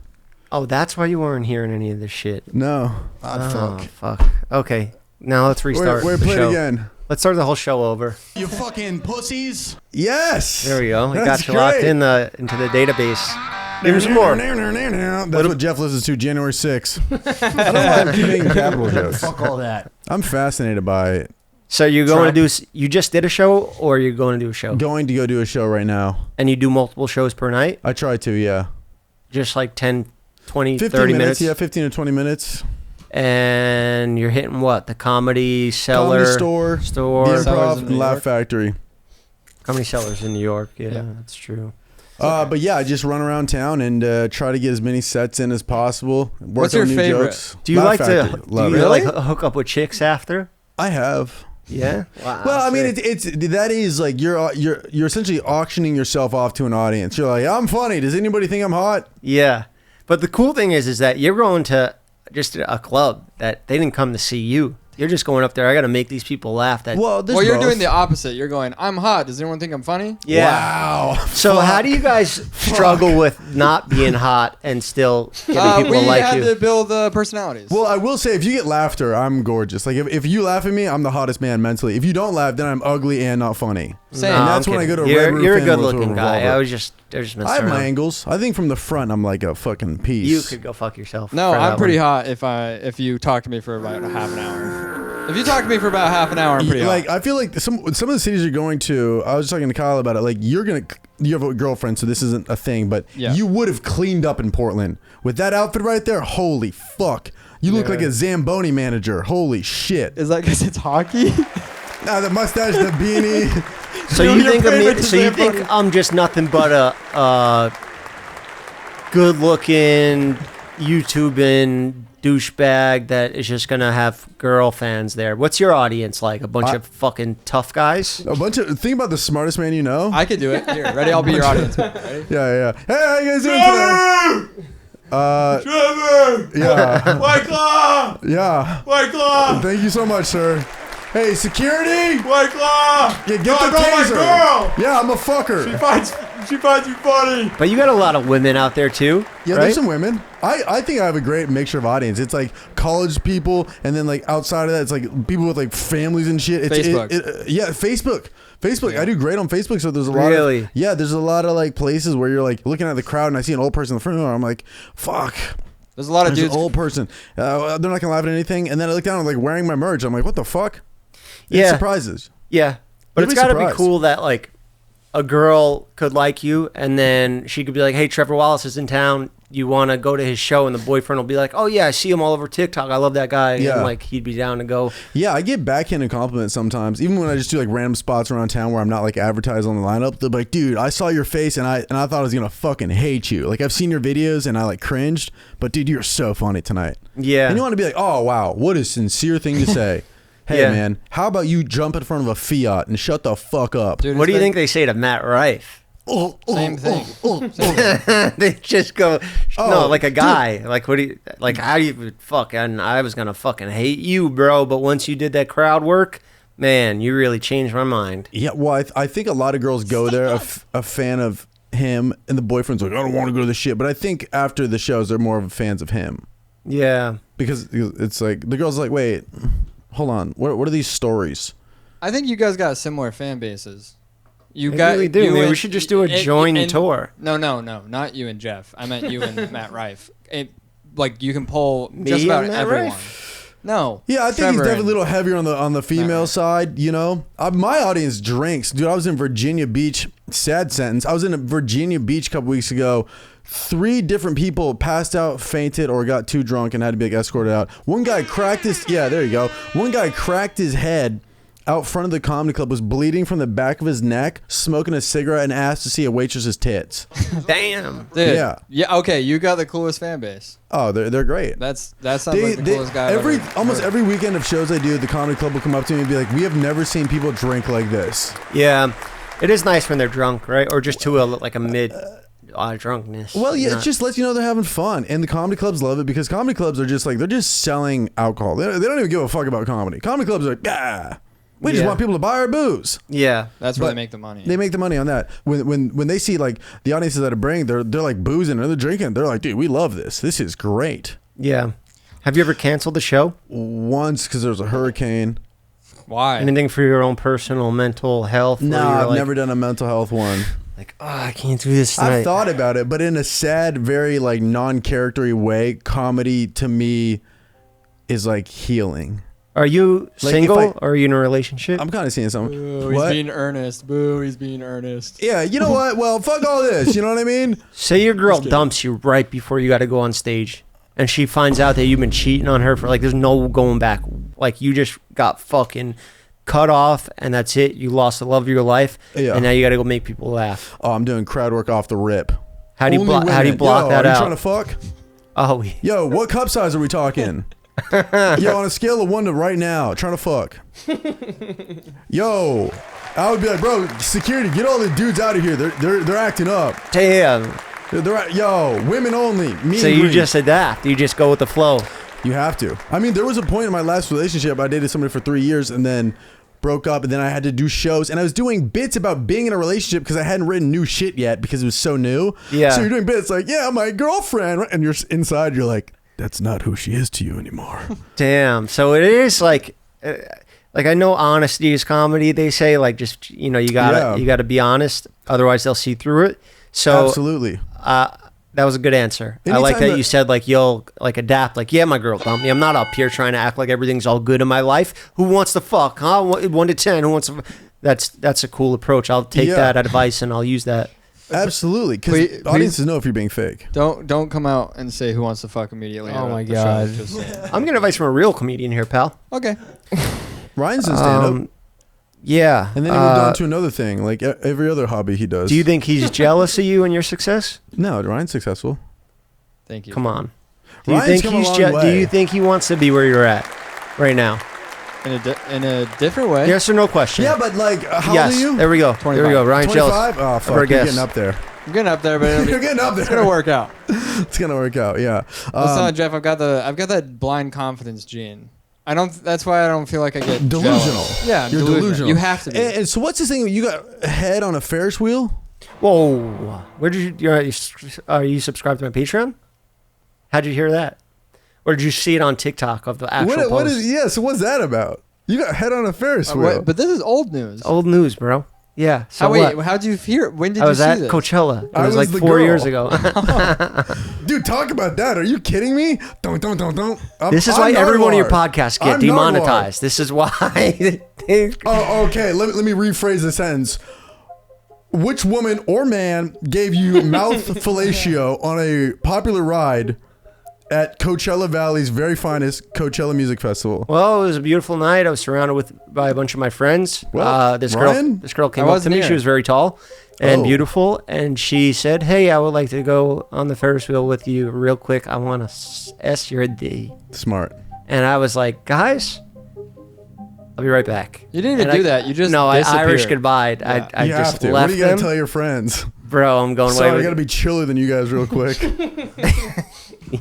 Oh, that's why you weren't hearing any of this shit. No. Oh, fuck. Okay, now let's restart Wait, the play show. it again. Let's start the whole show over. You fucking pussies. Yes. There we go. We That's got you locked great. into the database. Give me some more. That's what Jeff listens to January 6th. I don't know why I keep making capital jokes. Fuck all that. I'm fascinated by it. So you're going to do? You just did a show, or you're going to do a show? Going to go do a show right now. And you do multiple shows per night? I try to, yeah. Just like 10, 20, 15 30 minutes, minutes? yeah, 15 to 20 minutes. And you're hitting what? The Comedy Cellar? Comedy store, Store. the Cellars Improv, in and New Laugh York. Factory. Comedy Cellars in New York. Yeah, Yeah. that's true. But yeah, I just run around town and try to get as many sets in as possible. Work What's on your new favorite? jokes. Do you Laugh like Factory. to? Do Love you it. like hook up with chicks after? I have. Yeah. Wow. Well, I mean, sick. it's that is like you're essentially auctioning yourself off to an audience. You're like, I'm funny. Does anybody think I'm hot? Yeah, but the cool thing is that you're going to just a club that they didn't come to see you. You're just going up there. I got to make these people laugh. That Well, You're doing the opposite. You're going, I'm hot. Does anyone think I'm funny? yeah. Wow. So how do you guys struggle with not being hot and still getting people we to like had you? to build personalities. Well, I will say, if you get laughter, I'm gorgeous. Like, if you laugh at me, I'm the hottest man mentally. If you don't laugh, then I'm ugly and not funny. Same. And No, that's I'm when I go kidding. to Red Roof You're a Inn good with a looking guy. revolver. They're just messing I have around. my angles. I think from the front, I'm like a fucking piece. You could go fuck yourself. No, for I'm that pretty one. hot if you talk to me for about half an hour. If you talk to me for about half an hour, I'm pretty Like, hot. I feel like some of the cities you're going to, I was talking to Kyle about it, like, you have a girlfriend, so this isn't a thing, but Yeah. you would have cleaned up in Portland. With that outfit right there, holy fuck. You look like a Zamboni manager. Holy shit. Is that because it's hockey? Now the mustache, the beanie. So You're you think of favorite me? So you example. think I'm just nothing but a good-looking YouTubing douchebag that is just gonna have girl fans there? What's your audience like? A bunch of fucking tough guys? Think about the smartest man you know. I could do it. Here, ready? I'll be your audience. Ready? Yeah. Hey, how you guys doing today? Trevor! Yeah. White Claw! Yeah. White Claw! Thank you so much, sir. Hey, security! White Claw! Yeah, get No, the I got my taser. girl! Yeah, I'm a fucker. She finds you funny. But you got a lot of women out there too, Yeah, right? there's some women. I think I have a great mixture of audience. It's like college people, and then like outside of that, it's like people with like families and shit. It's, Facebook. Facebook. Facebook. I do great on Facebook, so there's a lot Really? of there's a lot of like places where you're like looking at the crowd, and I see an old person in the front row. I'm like, fuck. There's a lot of There's dudes. an old person. They're not gonna laugh at anything, and then I look down, I'm like wearing my merch. I'm like, what the fuck? It Yeah. surprises. Yeah, but You'd it's be got to be surprised. cool that like a girl could like you, and then she could be like, "Hey, Trevor Wallace is in town. You want to go to his show?" And the boyfriend will be like, "Oh yeah, I see him all over TikTok. I love that guy." Yeah. And like he'd be down to go. Yeah, I get backhanded compliments sometimes, even when I just do like random spots around town where I'm not like advertised on the lineup. They're like, "Dude, I saw your face and I thought I was gonna fucking hate you. Like I've seen your videos and I like cringed, but dude, you're so funny tonight." Yeah. And you want to be like, "Oh wow, what a sincere thing to say." Hey Yeah. man, how about you jump in front of a Fiat and shut the fuck up? Dude, What do you it's think they say to Matt Rife? Same thing. They just go, Oh, no, like a guy. Like what do you like? How do you fuck? And I was gonna fucking hate you, bro. But once you did that crowd work, man, you really changed my mind. Yeah, well, I think a lot of girls go there a fan of him, and the boyfriend's like, "I don't want to go to the shit." But I think after the shows, they're more of fans of him. Yeah. Because it's like the girl's like, wait, hold on, what are these stories? I think you guys got similar fan bases. You They got really do. you Maybe we and- should just do a and- joint and- tour. No, not you and Jeff. I meant you and Matt Rife. Like you can pull Me just about and Matt everyone. Rife? No. Yeah, I think he's Trevor definitely a and- little heavier on the female Right. side. You know, my audience drinks, dude. I was in Virginia Beach. Sad sentence. I was in Virginia Beach a couple weeks ago. 3 different people passed out, fainted, or got too drunk and had to be like, escorted out. One guy cracked his. Yeah, there you go. One guy cracked his head out front of the comedy club, was bleeding from the back of his neck, smoking a cigarette, and asked to see a waitress's tits. Damn. Dude, Yeah. Yeah. Okay. You got the coolest fan base. Oh, they're great. That sounds like the coolest guy. I've ever Almost heard. every weekend of shows I do, the comedy club will come up to me and be like, "We have never seen people drink like this." Yeah. It is nice when they're drunk, right? Or just to a mid drunkenness. Well, yeah, Not- it just lets you know they're having fun, and the comedy clubs love it because comedy clubs are just like they're just selling alcohol. They don't even give a fuck about comedy. Comedy clubs are like, we just Yeah. want people to buy our booze. Yeah. That's where but they make the money. They make the money on that. When they see like the audiences that are bringing, they're like boozing or they're drinking. They're like, dude, we love this. This is great. Yeah. Have you ever canceled the show? Once because there was a hurricane. Why? Anything for your own personal mental health? No, where you're I've like, never done a mental health one. Like, oh, I can't do this tonight. I've thought about it, but in a sad, very like non-charactery way, comedy to me is like healing. Are you Like, single if or are you in a relationship? I'm kind of seeing something. Boo, he's What? being earnest. Boo, he's being earnest. Yeah, you know what? Well, fuck all this. You know what I mean? Say your girl dumps you right before you got to go on stage, and she finds out that you've been cheating on her for like there's no going back. Like you just got fucking cut off, and that's it. You lost the love of your life, Yeah. and now you got to go make people laugh. Oh, I'm doing crowd work off the rip. How do you Only how do you women. block Yo, that are you out? trying to fuck? Oh, Yo, what cup size are we talking? Yo, on a scale of 1 to right now, trying to fuck. Yo, I would be like, bro, security, get all the dudes out of here. They're acting up. damn. Yo, women only. Me So and you green. just adapt. You just go with the flow. You have to. I mean, there was a point in my last relationship, I dated somebody for 3 years and then broke up, and then I had to do shows, and I was doing bits about being in a relationship because I hadn't written new shit yet because it was so new. Yeah. So you're doing bits like, yeah, my girlfriend, and you're inside, you're like, that's not who she is to you anymore. Damn. So it is like I know honesty is comedy. They say like just you gotta be honest, otherwise they'll see through it. So absolutely. That was a good answer. Anytime I like that you said like you'll like adapt. Like, yeah, my girl dumped me. I'm not up here trying to act like everything's all good in my life. Who wants to fuck? Huh? 1 to 10. Who wants to? That's a cool approach. I'll take that advice and I'll use that. Absolutely, because audiences know if you're being fake. Don't come out and say who wants to fuck immediately. Oh my god! I'm getting advice from a real comedian here, pal. Okay. Ryan's in stand-up. Yeah. And then he moved on to another thing, like every other hobby he does. Do you think he's jealous of you and your success? No, Ryan's successful. Thank you. Come on. Do Ryan's come a long way. Do you think he wants to be where you're at right now? In a different way. Yes or no question? Yeah, but like, how old are you? There we go. 25. There we go. Ryan's 25? jealous. Oh, fuck. You're getting up there. I'm getting up there, but You're getting up there. it's gonna work out. It's going to work out, yeah. Listen, Jeff, I've got that blind confidence gene. That's why I don't feel like I get delusional. jealous. Yeah, You're delusional. You have to be. And so what's this thing? You got a head on a Ferris wheel? Whoa. Where did you are you subscribed to my Patreon? How'd you hear that? Or did you see it on TikTok of the actual post? So what's that about? You got a head on a Ferris wheel. But this is old news. Old news, bro. Yeah. So how'd you hear? When did I you was see at this? Coachella. It I was was like the 4 girl. years ago. Dude, talk about that. Are you kidding me? Don't. This is why every one of your podcasts get I'm demonetized. This is why. Oh, okay. Let me rephrase the sentence. Which woman or man gave you mouth fellatio on a popular ride at Coachella Valley's very finest Coachella Music Festival? Well, it was a beautiful night. I was surrounded by a bunch of my friends. Well, This Ryan? girl came up to me. She was very tall and beautiful, and she said, "Hey, I would like to go on the Ferris wheel with you real quick. I want to S your D." Smart. And I was like, "Guys, I'll be right back." You didn't even do that. You just I disappeared. Irish goodbye. Yeah. I You just have to. left What are you going them. to tell your friends? Bro, I'm going Sorry, away. I got to be chiller than you guys real quick.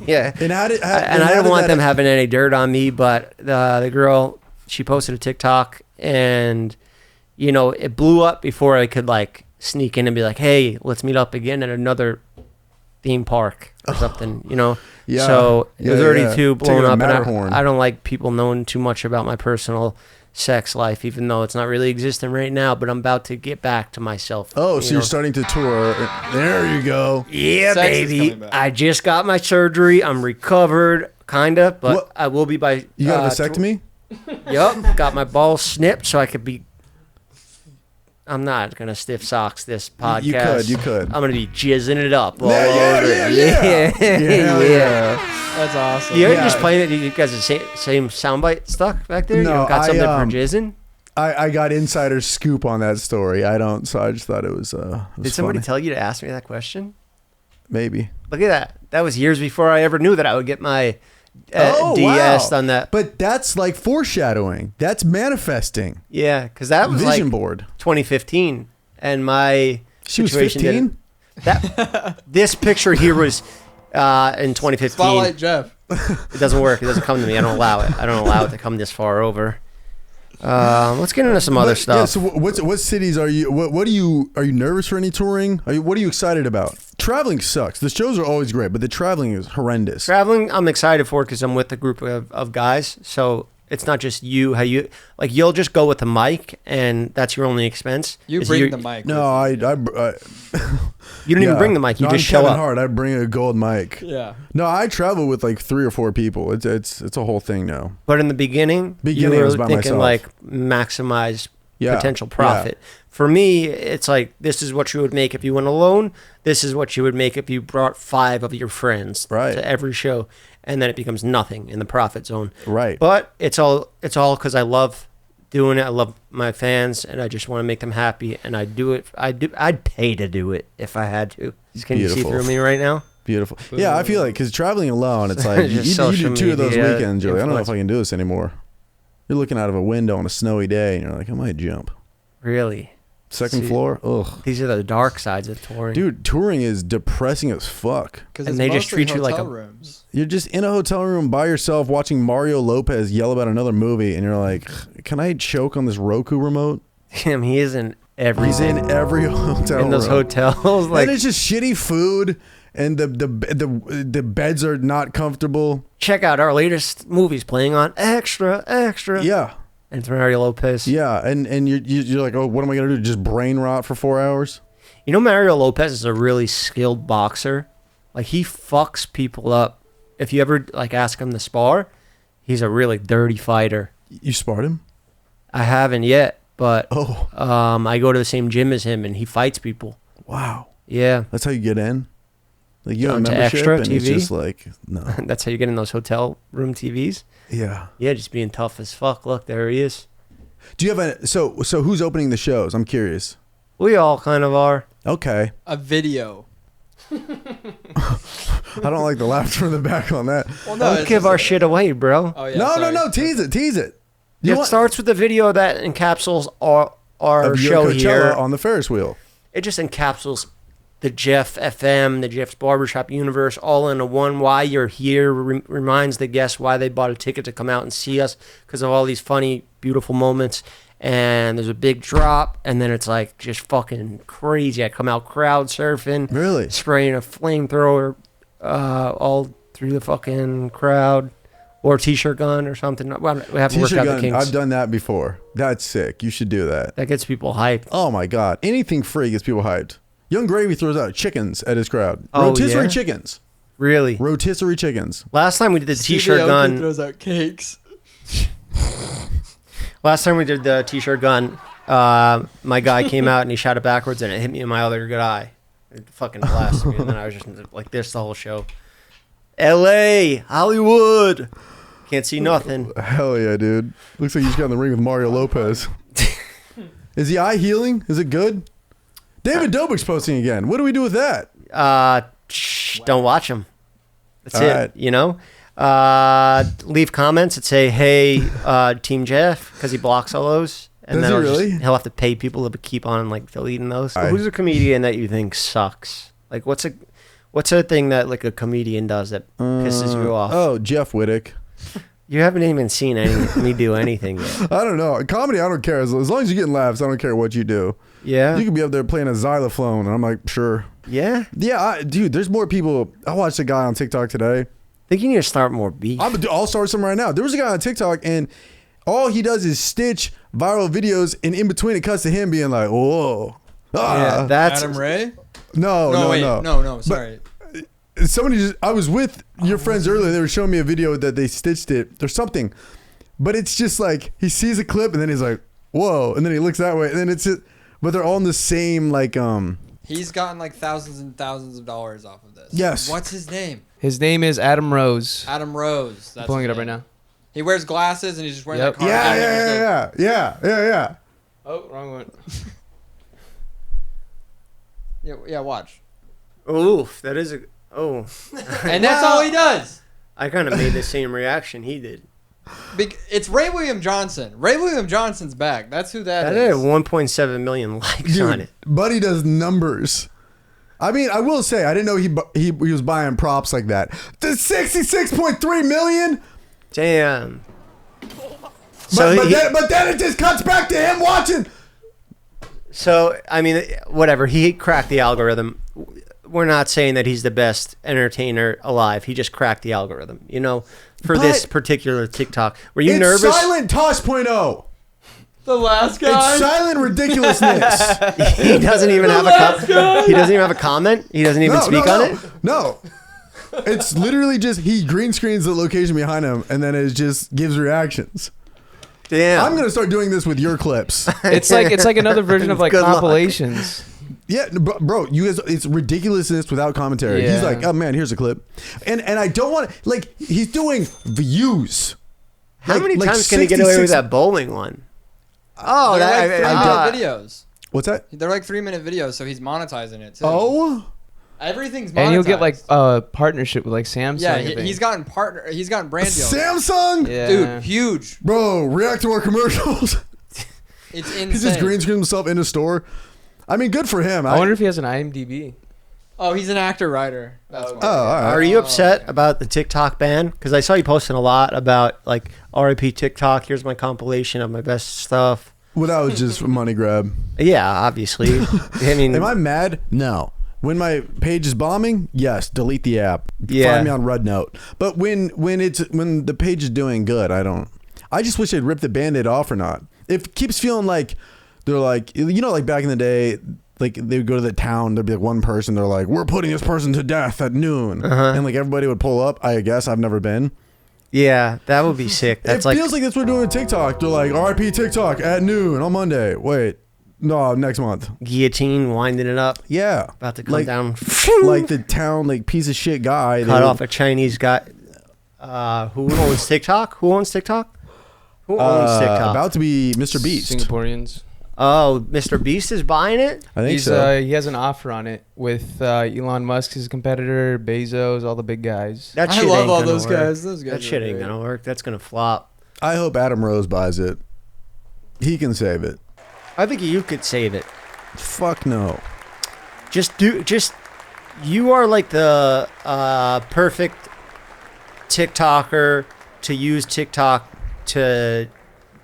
Yeah. And I didn't want them having any dirt on me, but the girl, she posted a TikTok, and it blew up before I could like sneak in and be like, "Hey, let's meet up again at another theme park or something." Yeah. So it was already too blown Taking a up, and Matterhorn. I don't like people knowing too much about my personal sex life, even though it's not really existing right now. But I'm about to get back to myself. Oh, so you're starting to tour. There you go. Yeah, Sex is baby. coming back. I just got my surgery. I'm recovered, kinda, but What? I will be by. You got a vasectomy? Yup. Got my balls snipped so I could be. I'm not gonna stiff socks this podcast. You could. I'm gonna be jizzing it up all Yeah, over. yeah. That's awesome. You're Yeah. just playing it. You guys the same soundbite stuck back there. No, you don't got something I, for jizzing. I got insider scoop on that story. I don't, so I just thought it was. Did somebody funny. tell you to ask me that question? Maybe. Look at that. That was years before I ever knew that I would get my DS on that. But that's like foreshadowing. That's manifesting. Yeah, because that was Vision like board. 2015, and my She was situation 15? That this picture here was in 2015. Spotlight Jeff. It doesn't work. It doesn't come to me. I don't allow it. I don't allow it to come this far over. Let's get into some other stuff. Yeah, so what cities are you? What are you nervous for any touring? What are you excited about? Traveling sucks. The shows are always great, but the traveling is horrendous. Traveling, I'm excited for because I'm with a group of guys. So it's not just you. You'll just go with the mic, and that's your only expense. You bring the mic. No, I You don't even bring the mic. You No, just I'm show Kevin up. Hart. I bring a gold mic. Yeah. No, I travel with like 3 or 4 people. It's a whole thing now. But in the beginning, you Beginning, I were was by thinking myself. like maximize Yeah, potential profit. For me, it's like this is what you would make if you went alone. This is what you would make if you brought 5 of your friends Right. to every show, and then it becomes nothing in the profit zone. Right. But it's all because I love doing it. I love my fans, and I just want to make them happy. And I do it. I'd pay to do it if I had to. Can you see Beautiful. through me right now? Beautiful. Yeah, I feel like because traveling alone, it's like you Just do social 2 of those media weekends. You're like, I don't know if influence. I can do this anymore. You're looking out of a window on a snowy day, and you're like, I might jump. Really? Second floor. Ugh. These are the dark sides of touring. Dude, touring is depressing as fuck. And they just treat you like a... rooms. You're just in a hotel room by yourself watching Mario Lopez yell about another movie, and you're like, can I choke on this Roku remote? Damn, he is in every... He's in every hotel room. In those hotels. And it's just shitty food, and the beds are not comfortable. Check out our latest movies playing on Extra. Yeah. And it's Mario Lopez. Yeah, and you're like, oh, what am I going to do? Just brain rot for 4 hours? You know, Mario Lopez is a really skilled boxer. Like, he fucks people up. If you ever, like, ask him to spar, he's a really dirty fighter. You sparred him? I haven't yet, but I go to the same gym as him, and he fights people. Wow. Yeah. That's how you get in? Like, you have a Onto membership, Extra and TV? it's just like, no. That's how you get in those hotel room TVs? Yeah. Yeah, just being tough as fuck. Look, there he is. Do you have a... So who's opening the shows? I'm curious. We all kind of are. Okay. A video. I don't like the laughter in the back on that. Well, no, Don't give our shit away, bro. Oh, yeah, No. Tease it. It starts with the video that encapsulates our Of your show Coachella here. on the Ferris wheel. It just encapsulates the Jeff FM, the Jeff's Barbershop universe, all into one. Why you're here, reminds the guests why they bought a ticket to come out and see us, because of all these funny, beautiful moments. And there's a big drop, and then it's like just fucking crazy. I come out crowd surfing, Really? spraying a flamethrower all through the fucking crowd, or a t-shirt gun or something. We haven't worked T-shirt out the gun. kinks. I've done that before. That's sick. You should do that. That gets people hyped. Oh my God. Anything free gets people hyped. Young Gravy throws out chickens at his crowd. Oh, Rotisserie yeah? chickens. Really? Rotisserie chickens. Last time we did the t-shirt Stevie Aoki gun. throws out cakes. Last time we did the t-shirt gun, my guy came out and he shot it backwards and it hit me in my other good eye. It fucking blasted me, and then I was just like this the whole show. L.A., Hollywood. Can't see nothing. Hell yeah, dude. Looks like you just got in the ring with Mario Lopez. Is the eye healing? Is it good? David Dobrik's posting again. What do we do with that? Don't watch them. That's All it. right. You know? Leave comments that say, hey, Team Jeff, because he blocks all those. And Does then he really? he'll have to pay people to keep on like deleting those. Aye. Who's a comedian that you think sucks? Like, what's a thing that like a comedian does that pisses you off? Oh, Jeff Wittick. You haven't even seen me do anything yet. I don't know. Comedy, I don't care. As long as you're getting laughs, I don't care what you do. Yeah? You could be up there playing a xylophone, and I'm like, sure. Yeah? Yeah, dude, there's more people. I watched a guy on TikTok today. I think you need to start more beef. I'll start some right now. There was a guy on TikTok, and all he does is stitch viral videos, and in between it cuts to him being like, whoa. Yeah, that's... Adam Ray? No. Sorry. I was with your friends earlier. They were showing me a video that they stitched it or something, but it's just like he sees a clip and then he's like, "Whoa!" and then he looks that way, and then it's it. But they're all in the same like. He's gotten like thousands and thousands of dollars off of this. Yes. What's his name? His name is Adam Rose. Adam Rose. That's Pulling his it up right name. now. He wears glasses and he's just wearing Yep. that car. Yeah. Oh, wrong one. Yeah, watch. Oof, that is a... Oh. And that's all he does. I kind of made the same reaction he did. It's Ray William Johnson. Ray William Johnson's back. That's who that That is. had 1.7 million likes on it. Buddy does numbers. I mean, I will say I didn't know he was buying props like that. The 66.3 million. Damn. But then it just cuts back to him watching. So, I mean, whatever. He cracked the algorithm. We're not saying that he's the best entertainer alive. He just cracked the algorithm, you know, for this particular TikTok. Were you nervous? It's Silent Tosh.0. The last guy. It's silent ridiculousness. He doesn't even have he doesn't even have a comment. He doesn't even speak on it. No. It's literally just he green screens the location behind him and then it just gives reactions. Damn. I'm gonna start doing this with your clips. It's like another version of like Good luck. compilations. Yeah, bro, you guys, it's ridiculousness without commentary. Yeah. He's like, oh man, here's a clip, and I don't want to like. He's doing views. How many times can he get away with that bowling one? Oh, They're like 3-minute videos. What's that? They're like 3-minute videos, so he's monetizing it too. Oh, everything's monetized. And you'll get like a partnership with like Samsung. Yeah, I think. he's gotten brand deals. Samsung, Yeah. Dude, huge. bro, react to our commercials. It's insane. He just green screened himself in a store. I mean, good for him. I wonder if he has an IMDb. Oh, he's an actor writer. That's why. Oh, all right. Are you upset about the TikTok ban? Because I saw you posting a lot about like RIP TikTok. Here's my compilation of my best stuff. Well, that was just a money grab. Yeah, obviously. I mean, Am I mad? No. When my page is bombing, yes, delete the app. Yeah. Find me on Red Note. But when the page is doing good, I just wish they'd rip the Band-Aid off or not. It keeps feeling like they're like, you know, like back in the day, like they would go to the town, there'd be like one person, they're like, we're putting this person to death at noon. And like everybody would pull up. I guess I've never been. yeah, that would be sick. That's It like feels like that's what we're doing with TikTok. They're like, RIP TikTok at noon on Monday. Wait. No, next month. guillotine winding it up. Yeah. About to come like, down. Like the town, like piece of shit guy. Cut off a Chinese guy. Who owns TikTok? Who owns TikTok? Who owns TikTok? About to be Mr. Beast. Singaporeans. Oh, Mr. Beast is buying it? I think He's so. he has an offer on it with Elon Musk, his competitor, Bezos, all the big guys. That I shit love ain't all gonna those work. guys. Those guys. That shit are ain't great. gonna work. That's gonna flop. I hope Adam Rose buys it. He can save it. I think you could save it. Fuck no. You are like the perfect TikToker to use TikTok to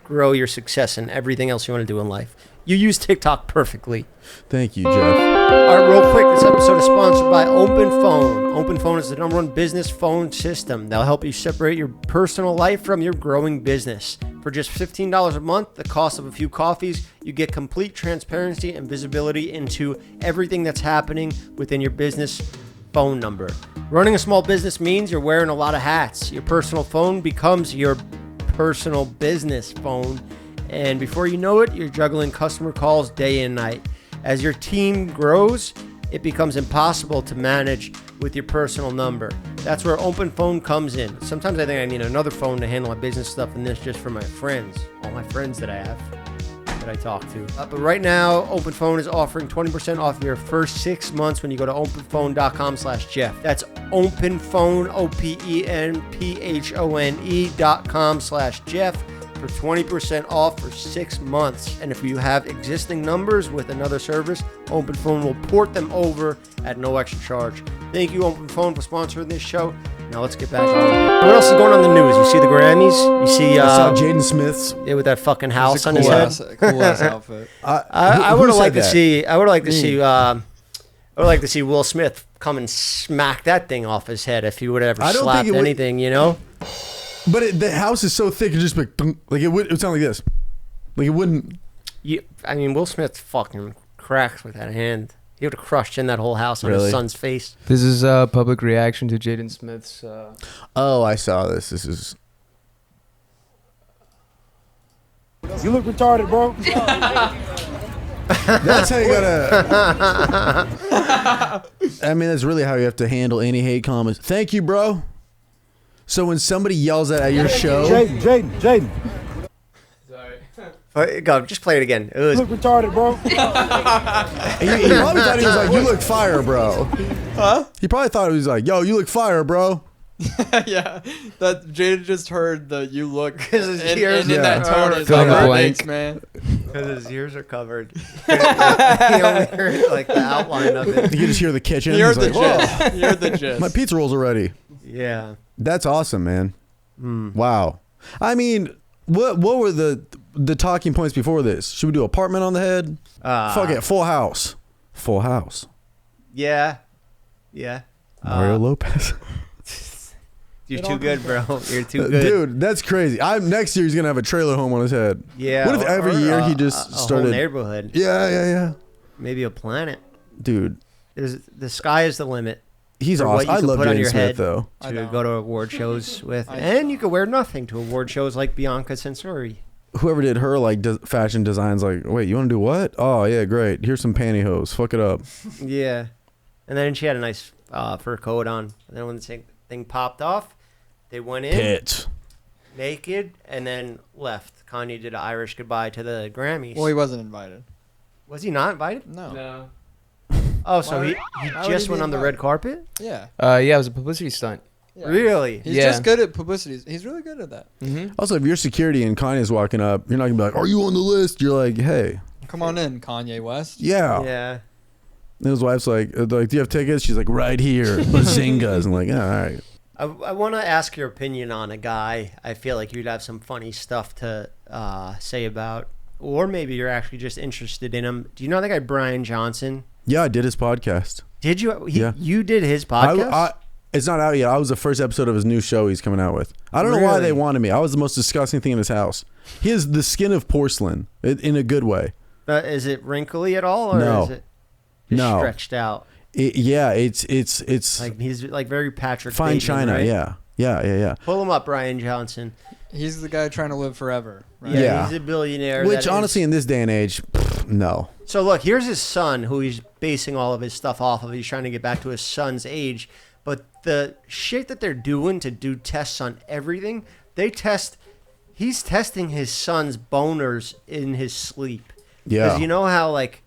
grow your success and everything else you want to do in life. You use TikTok perfectly. Thank you, Jeff. All right, real quick, this episode is sponsored by Open Phone. Open Phone is the #1 business phone system that'll help you separate your personal life from your growing business. For just $15 a month, the cost of a few coffees, you get complete transparency and visibility into everything that's happening within your business phone number. Running a small business means you're wearing a lot of hats. Your personal phone becomes your personal business phone. And before you know it, you're juggling customer calls day and night. As your team grows, it becomes impossible to manage with your personal number. That's where Open Phone comes in. Sometimes I think I need another phone to handle my business stuff, and this just for my friends, all my friends that I have, that I talk to. But right now, Open Phone is offering 20% off your first 6 months when you go to openphone.com/Jeff. That's openphone, openphone.com/Jeff. for 20% off for 6 months. And if you have existing numbers with another service, Open Phone will port them over at no extra charge. Thank you, Open Phone, for sponsoring this show. Now let's get back on it. What else is going on in the news? You see the Grammys? You see I saw Jaden Smith's. yeah, with that fucking house It's a on his head? cool ass outfit. I would have liked to see. I would like to Me. see. I would like to see Will Smith come and smack that thing off his head if he would ever I don't slapped think it would- anything. You know. But the house is so thick, it just like it would sound like this. Like it wouldn't. I mean, Will Smith fucking cracks with that hand. He would have crushed in that whole house on Really? his son's face. This is a public reaction to Jaden Smith's. Oh, I saw this. This is. You look retarded, bro. That's how you gotta. I mean, that's really how you have to handle any hate comments. Thank you, bro. So when somebody yells that at your show, Jaden. Go, just play it again. It was, You look retarded, bro. he probably thought he was like, "You look fire, bro." Huh? He probably thought it was like, "Yo, you look fire, bro." Yeah, that Jaden just heard the "you look" 'Cause his and ears in that are- tone. It's Fill like, in the "Oh, blank." thanks, man. because his ears are covered. He only heard like the outline of You it. can just hear the kitchen. You heard He's the like, "Whoa, gist. You heard the gist. my pizza rolls are ready." Yeah. That's awesome, man. Wow. I mean, what were the talking points before this? Should we do apartment on the head? Fuck it, full house. Full house. Yeah. Yeah. Mario Lopez. You're too good, bro. You're too good. Dude, that's crazy. Next year he's gonna have a trailer home on his head. Yeah. What if every year he just a started? whole neighborhood? Yeah. Maybe a planet. Dude, The sky is the limit. he's For what awesome. you I can love put on Jaden your Smith head. though. I To know. go to award shows with, and you could wear nothing to award shows like Bianca Censori. Whoever did her like fashion designs, like, wait, you want to do what? Oh yeah, great. Here's some pantyhose. Fuck it up. Yeah, and then she had a nice fur coat on. And then when the thing popped off, they went in Pits. naked and then left. Kanye did an Irish goodbye to the Grammys. Well, he wasn't invited. Was he not invited? No. No. Oh, so Why- he How would just he went be on the invited? red carpet? Yeah. Yeah, it was a publicity stunt. Yeah. Really? He's Yeah. just good at publicity. He's really good at that. Mm-hmm. Also, if you're security and Kanye's walking up, you're not gonna be like, "Are you on the list?" You're like, "Hey, Come on in, Kanye West. yeah." Yeah. And his wife's like, "Do you have tickets?" She's like, "Right here, Bazingas." I'm like, "Yeah, all right." I want to ask your opinion on a guy. I feel like you'd have some funny stuff to say about, or maybe you're actually just interested in him. Do you know that guy Brian Johnson? Yeah, I did his podcast. Did you? Yeah. You did his podcast? It's not out yet. I was the first episode of his new show he's coming out with. I don't know why Really? they wanted me. I was the most disgusting thing in his house. He has the skin of porcelain in a good way. Is it wrinkly at all, or No. is it just No. stretched out? It's Like he's like very Patrick fine Bateman, china. right? Yeah. Pull him up, Brian Johnson. He's the guy trying to live forever. Right? Yeah. He's a billionaire. Which that honestly, is- in this day and age, no. So look, here's his son, who he's basing all of his stuff off of. He's trying to get back to his son's age, but the shit that they're doing to do tests on everything, he's testing his son's boners in his sleep. Yeah. Because you know how like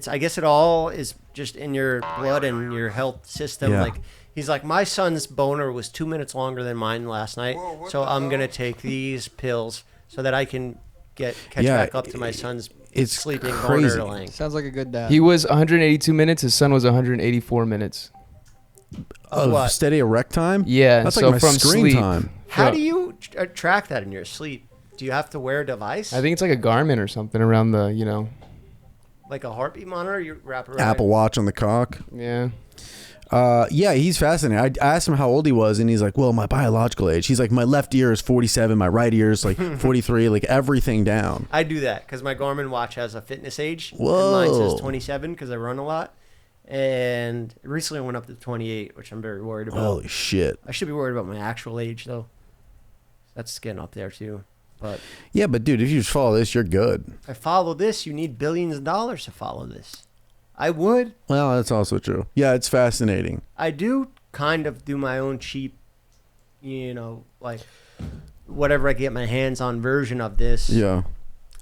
I guess it all is just in your blood and your health system. Yeah. Like he's like, my son's boner was 2 minutes longer than mine last night, so I'm gonna take these pills so that I can catch Yeah, back up to my son's it's sleeping crazy. boner length. Sounds like a good dad. He was 182 minutes. His son was 184 minutes. Of What? steady erect time? Yeah. That's so like my from screen sleep. time. How Yeah. do you track that in your sleep? Do you have to wear a device? I think it's like a Garmin or something around the, like a heartbeat monitor. You wrap around. Apple Watch on the cock. yeah. Yeah, he's fascinating. I asked him how old he was, and he's like, "Well, my biological age." He's like, "My left ear is 47, my right ear is like 43, like everything down." I do that because my Garmin watch has a fitness age. Whoa. And mine says 27 because I run a lot. And recently I went up to 28, which I'm very worried about. Holy shit! I should be worried about my actual age though. That's getting up there too. But Yeah, but dude, if you just follow this, you're good. if I follow this, you need billions of dollars to follow this. I would. Well, that's also true. Yeah, it's fascinating. I do kind of do my own cheap, like whatever I get my hands on version of this. Yeah.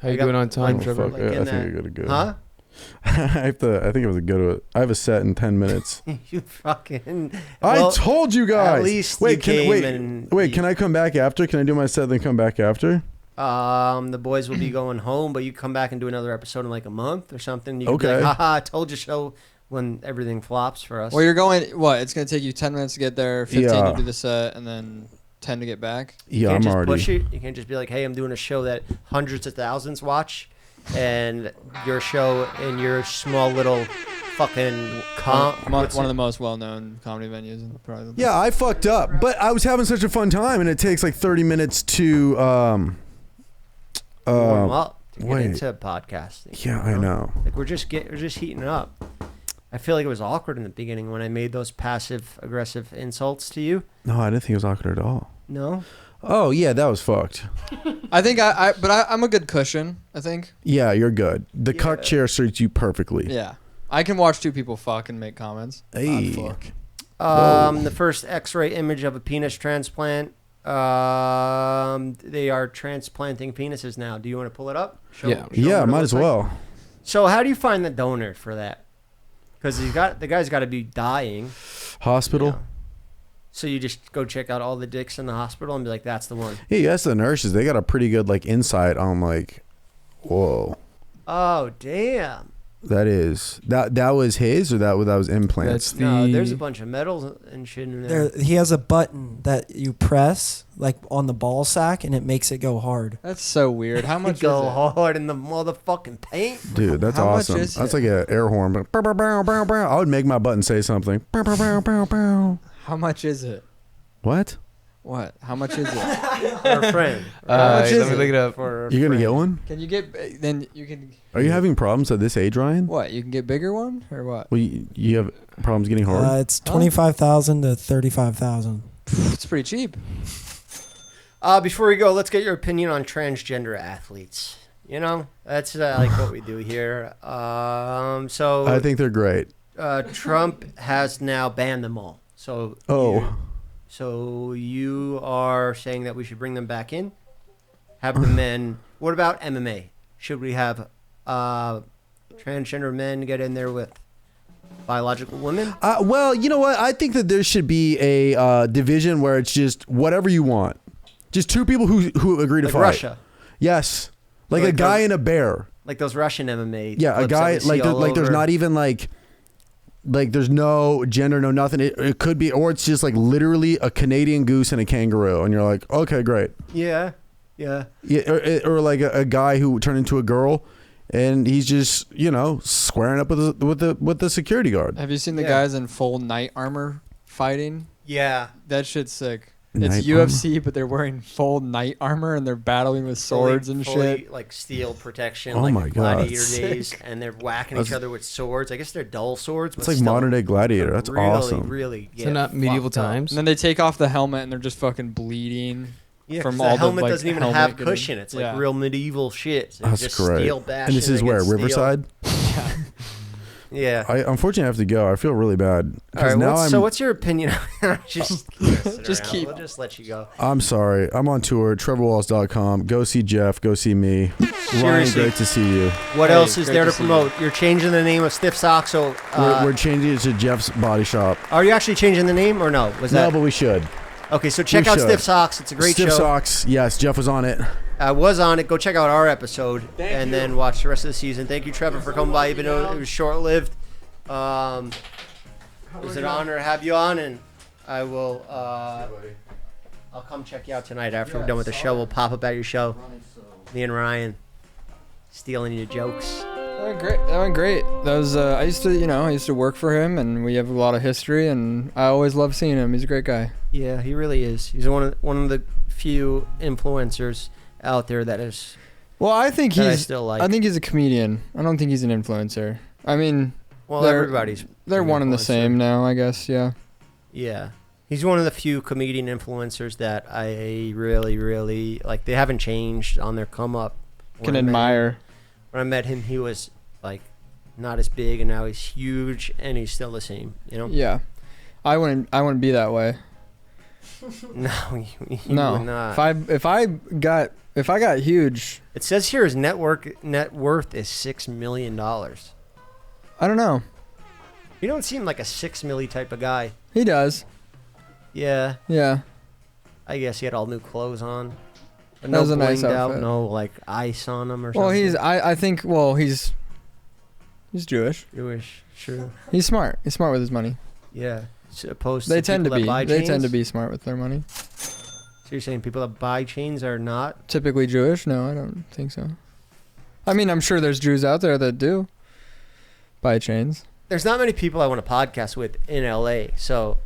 How you got- doing on time, like, Trevor? Fuck, like I in think I that- gotta go. Huh? I think it was a good. I have a set in 10 minutes. You fucking. I Well, told you guys. At least wait, you can came wait, and wait. Can I come back after? Can I do my set then come back after? The boys will be going home, but you come back and do another episode in like a month or something. You can be Okay. like, haha, I told you so when everything flops for us. Well, you're going. What? It's gonna take you 10 minutes to get there, 15 Yeah. to do the set, and then 10 to get back. You Yeah, can't I'm just already. push it. You can't just be like, hey, I'm doing a show that hundreds of thousands watch, and your show in your small little fucking One of the most well-known comedy venues in probably. Yeah, I fucked up, but I was having such a fun time, and it takes like 30 minutes to warm up to get wait. into podcasting. Yeah, I know. Like we're just heating up. I feel like it was awkward in the beginning when I made those passive aggressive insults to you. No, I didn't think it was awkward at all. No. Oh yeah, that was fucked. I think I'm a good cushion. I think. Yeah, you're good. The Yeah. cuck chair suits you perfectly. Yeah, I can watch two people fuck and make comments. Hey. Fuck. The first X-ray image of a penis transplant. They are transplanting penises now. Do you want to pull it up? Yeah. Yeah, what it might looks as like. well. So how do you find the donor for that? Because the guy's got to be dying. Hospital. you know. So you just go check out all the dicks in the hospital and be like, that's the one. Hey, that's the nurses. They got a pretty good like insight on like, whoa, Oh damn! that was his or that was implants. That's the. No, there's a bunch of metals and shit in there. He has a button that you press like on the ball sack and it makes it go hard. That's so weird. How much go is it? hard in the motherfucking paint. Dude, that's How much awesome. is That's it? like an air horn. But bow, bow, bow, bow. I would make my button say something. Bow, bow, bow, bow, bow. How much is it? What? What? How much is it? Our friend. much is let me it? look it up. For our You're gonna friend. get one? Can you get? Then you can. Are you having problems at this age, Ryan? What? You can get bigger one or what? Well, you have problems getting hard. It's 25,000 to 35,000. It's pretty cheap. Before we go, let's get your opinion on transgender athletes. You know, that's like what we do here. So I think they're great. Trump has now banned them all. So so you are saying that we should bring them back in? Have the men? What about MMA? Should we have transgender men get in there with biological women? Well, you know what? I think that there should be a division where it's just whatever you want. Just two people who agree to Like fight. Russia. Yes. Like a Like guy those- and a bear. Like those Russian MMA. Yeah, a clips that guy we see all like there's over. not even like there's no gender, no nothing. It could be, or it's just like literally a Canadian goose and a kangaroo, and you're like, okay, great. Yeah. Yeah, or like a guy who turned into a girl, and he's just squaring up with the security guard. Have you seen the Yeah. guys in full knight armor fighting? Yeah. That shit's sick. Knight It's UFC, but they're wearing full knight armor and they're battling with swords and fully, shit. like steel protection. Oh like my God. Gladiator days, and they're whacking each That's- other with swords. I guess they're dull swords. It's but like still modern day Gladiator. That's really, awesome. Really, So not medieval times. And then they take off the helmet and they're just fucking bleeding. Yeah, from 'cause all the helmet the, like, doesn't even helmet have getting- cushion. It's like yeah. real medieval shit. So That's just great. steel And bashing this is where against steel. Riverside. Yeah. I unfortunately have to go. I feel really bad All right. now So what's your opinion? Just keep- We'll just let you go. I'm sorry. I'm on tour. TrevorWallace.com. Go see Jeff. Go see me. Ryan, Seriously. great to see you. What Hey, else is great there to to see you. promote? You're changing the name of Stiff Sock. So We're changing it to Jeff's Body Shop. are you actually changing the name or no? Was No, that but we should. okay? So check we out should. Stiff Socks. It's a great Stiff show. Socks. Yes, Jeff was on it. I was on it. Go check out our episode and then watch the rest of the season. Thank you, Trevor, for coming by, even though it was short-lived. It was an honor to have you on, and I will. I'll come check you out tonight after we're done with the show. We'll pop up at your show. Me and Ryan stealing your jokes. That went great. That went great. That was I used to work for him, and we have a lot of history, and I always love seeing him. He's a great guy. Yeah, he really is. He's one of the few influencers out there that is. Well, I think That I he's. still like. I think he's a comedian. I don't think he's an influencer. I mean, Well, they're- everybody's. they're an one and the influencer. same now, I guess. Yeah. Yeah. He's one of the few comedian influencers that I really, really like. They haven't changed on their come up. Can admire. When I met him, he was like not as big, and now he's huge, and he's still the same. You know? Yeah. I wouldn't be that way. No, you No. would not. If I got huge, It says here his net worth is $6 million. I don't know. You don't seem like a 6 milli type of guy. He does. Yeah, Yeah. I guess he had all new clothes on. But That was a nice blinged out, outfit. no like ice on him or Well, something. I think he's Jewish. Jewish, sure. He's smart. He's smart with his money. Yeah, as opposed They to tend to people that be. buy They chains? tend to be smart with their money. So you're saying people that buy chains are not? Typically Jewish? No, I don't think so. I mean, I'm sure there's Jews out there that do buy chains. There's not many people I want to podcast with in LA. So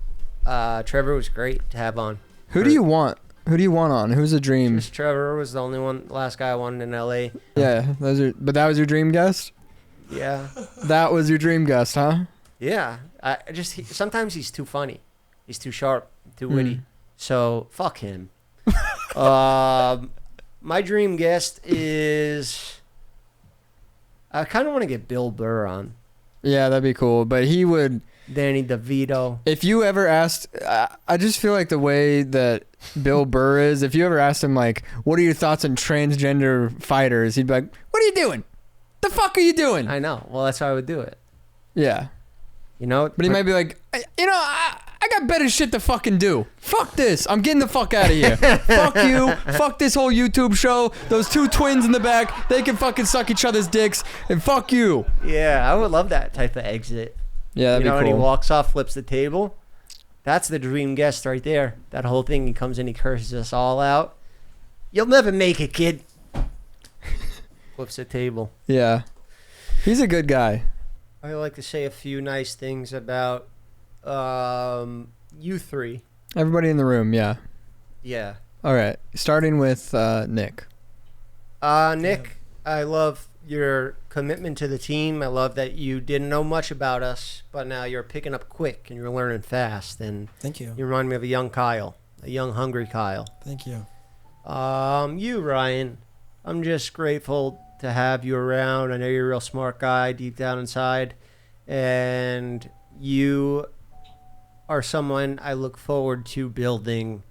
Trevor was great to have on. Who do you want? Who do you want on? Who's a dream? Just Trevor was the only last guy I wanted in LA. Yeah, but that was your dream guest? Yeah. That was your dream guest, huh? Yeah. Sometimes he's too funny. He's too sharp, too witty. Hmm. So fuck him. My dream guest is. I kind of want to get Bill Burr on. Yeah, that'd be cool. But he would. Danny DeVito. If you ever asked, I just feel like the way that Bill Burr is, if you ever asked him, like, what are your thoughts on transgender fighters? He'd be like, what are you doing? The fuck are you doing? I know. Well, that's how I would do it. Yeah. You know? But he might be like, I got better shit to fucking do. Fuck this. I'm getting the fuck out of here. Fuck you. Fuck this whole YouTube show. Those two twins in the back, they can fucking suck each other's dicks. And fuck you. Yeah, I would love that type of exit. Yeah, that'd you know, be when he cool. walks off, flips the table. That's the dream guest right there. That whole thing, he comes in, he curses us all out. You'll never make it, kid. Flips the table. Yeah. He's a good guy. I like to say a few nice things about you three. Everybody in the room, yeah. Yeah. All right. Starting with Nick. Nick, I love your commitment to the team. I love that you didn't know much about us, but now you're picking up quick and you're learning fast. And Thank you. you remind me of a young Kyle, a young, hungry Kyle. Thank you. You, Ryan, I'm just grateful to have you around. I know you're a real smart guy deep down inside, and you are someone I look forward to building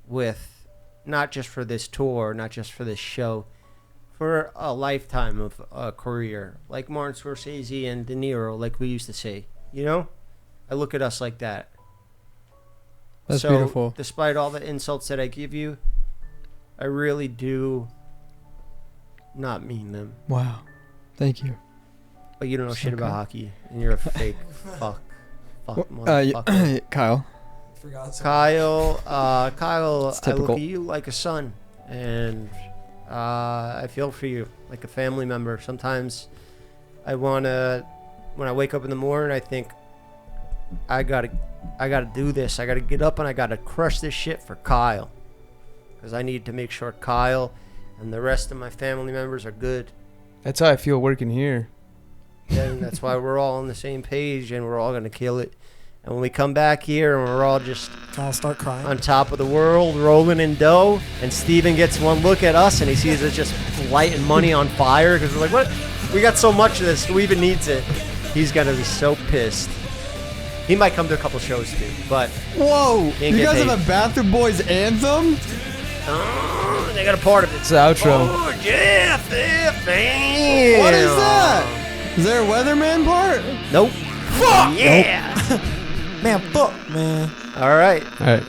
with, not just for this tour, not just for this show, for a lifetime of a career, like Martin Scorsese and De Niro, like we used to say. You know, I look at us like that. That's so, beautiful. Despite all the insults that I give you, I really do not mean them. Wow. Thank you. But you don't know shit about Okay. hockey, and you're a fake fuck. Motherfucker. Kyle. Forgot something. Kyle, It's I look typical. at you like a son, and I feel for you like a family member. Sometimes when I wake up in the morning, I think I gotta do this. I gotta get up and I gotta crush this shit for Kyle, because I need to make sure Kyle and the rest of my family members are good. That's how I feel working here. And that's why we're all on the same page, and we're all gonna kill it. And when we come back here and we're all just Kyle, start crying. on top of the world, rolling in dough, and Steven gets one look at us and he sees us just lighting money on fire because we're like, what? We got so much of this, who even needs it? He's gonna be so pissed. He might come to a couple shows too, but Whoa! Can't You get guys paid. have a Bathroom Boys anthem? they got a part of it. It's the outro. Oh, Jeff, damn. What is that? Is there a weatherman part? Nope. Fuck yeah. Man, fuck, man. All right. All right.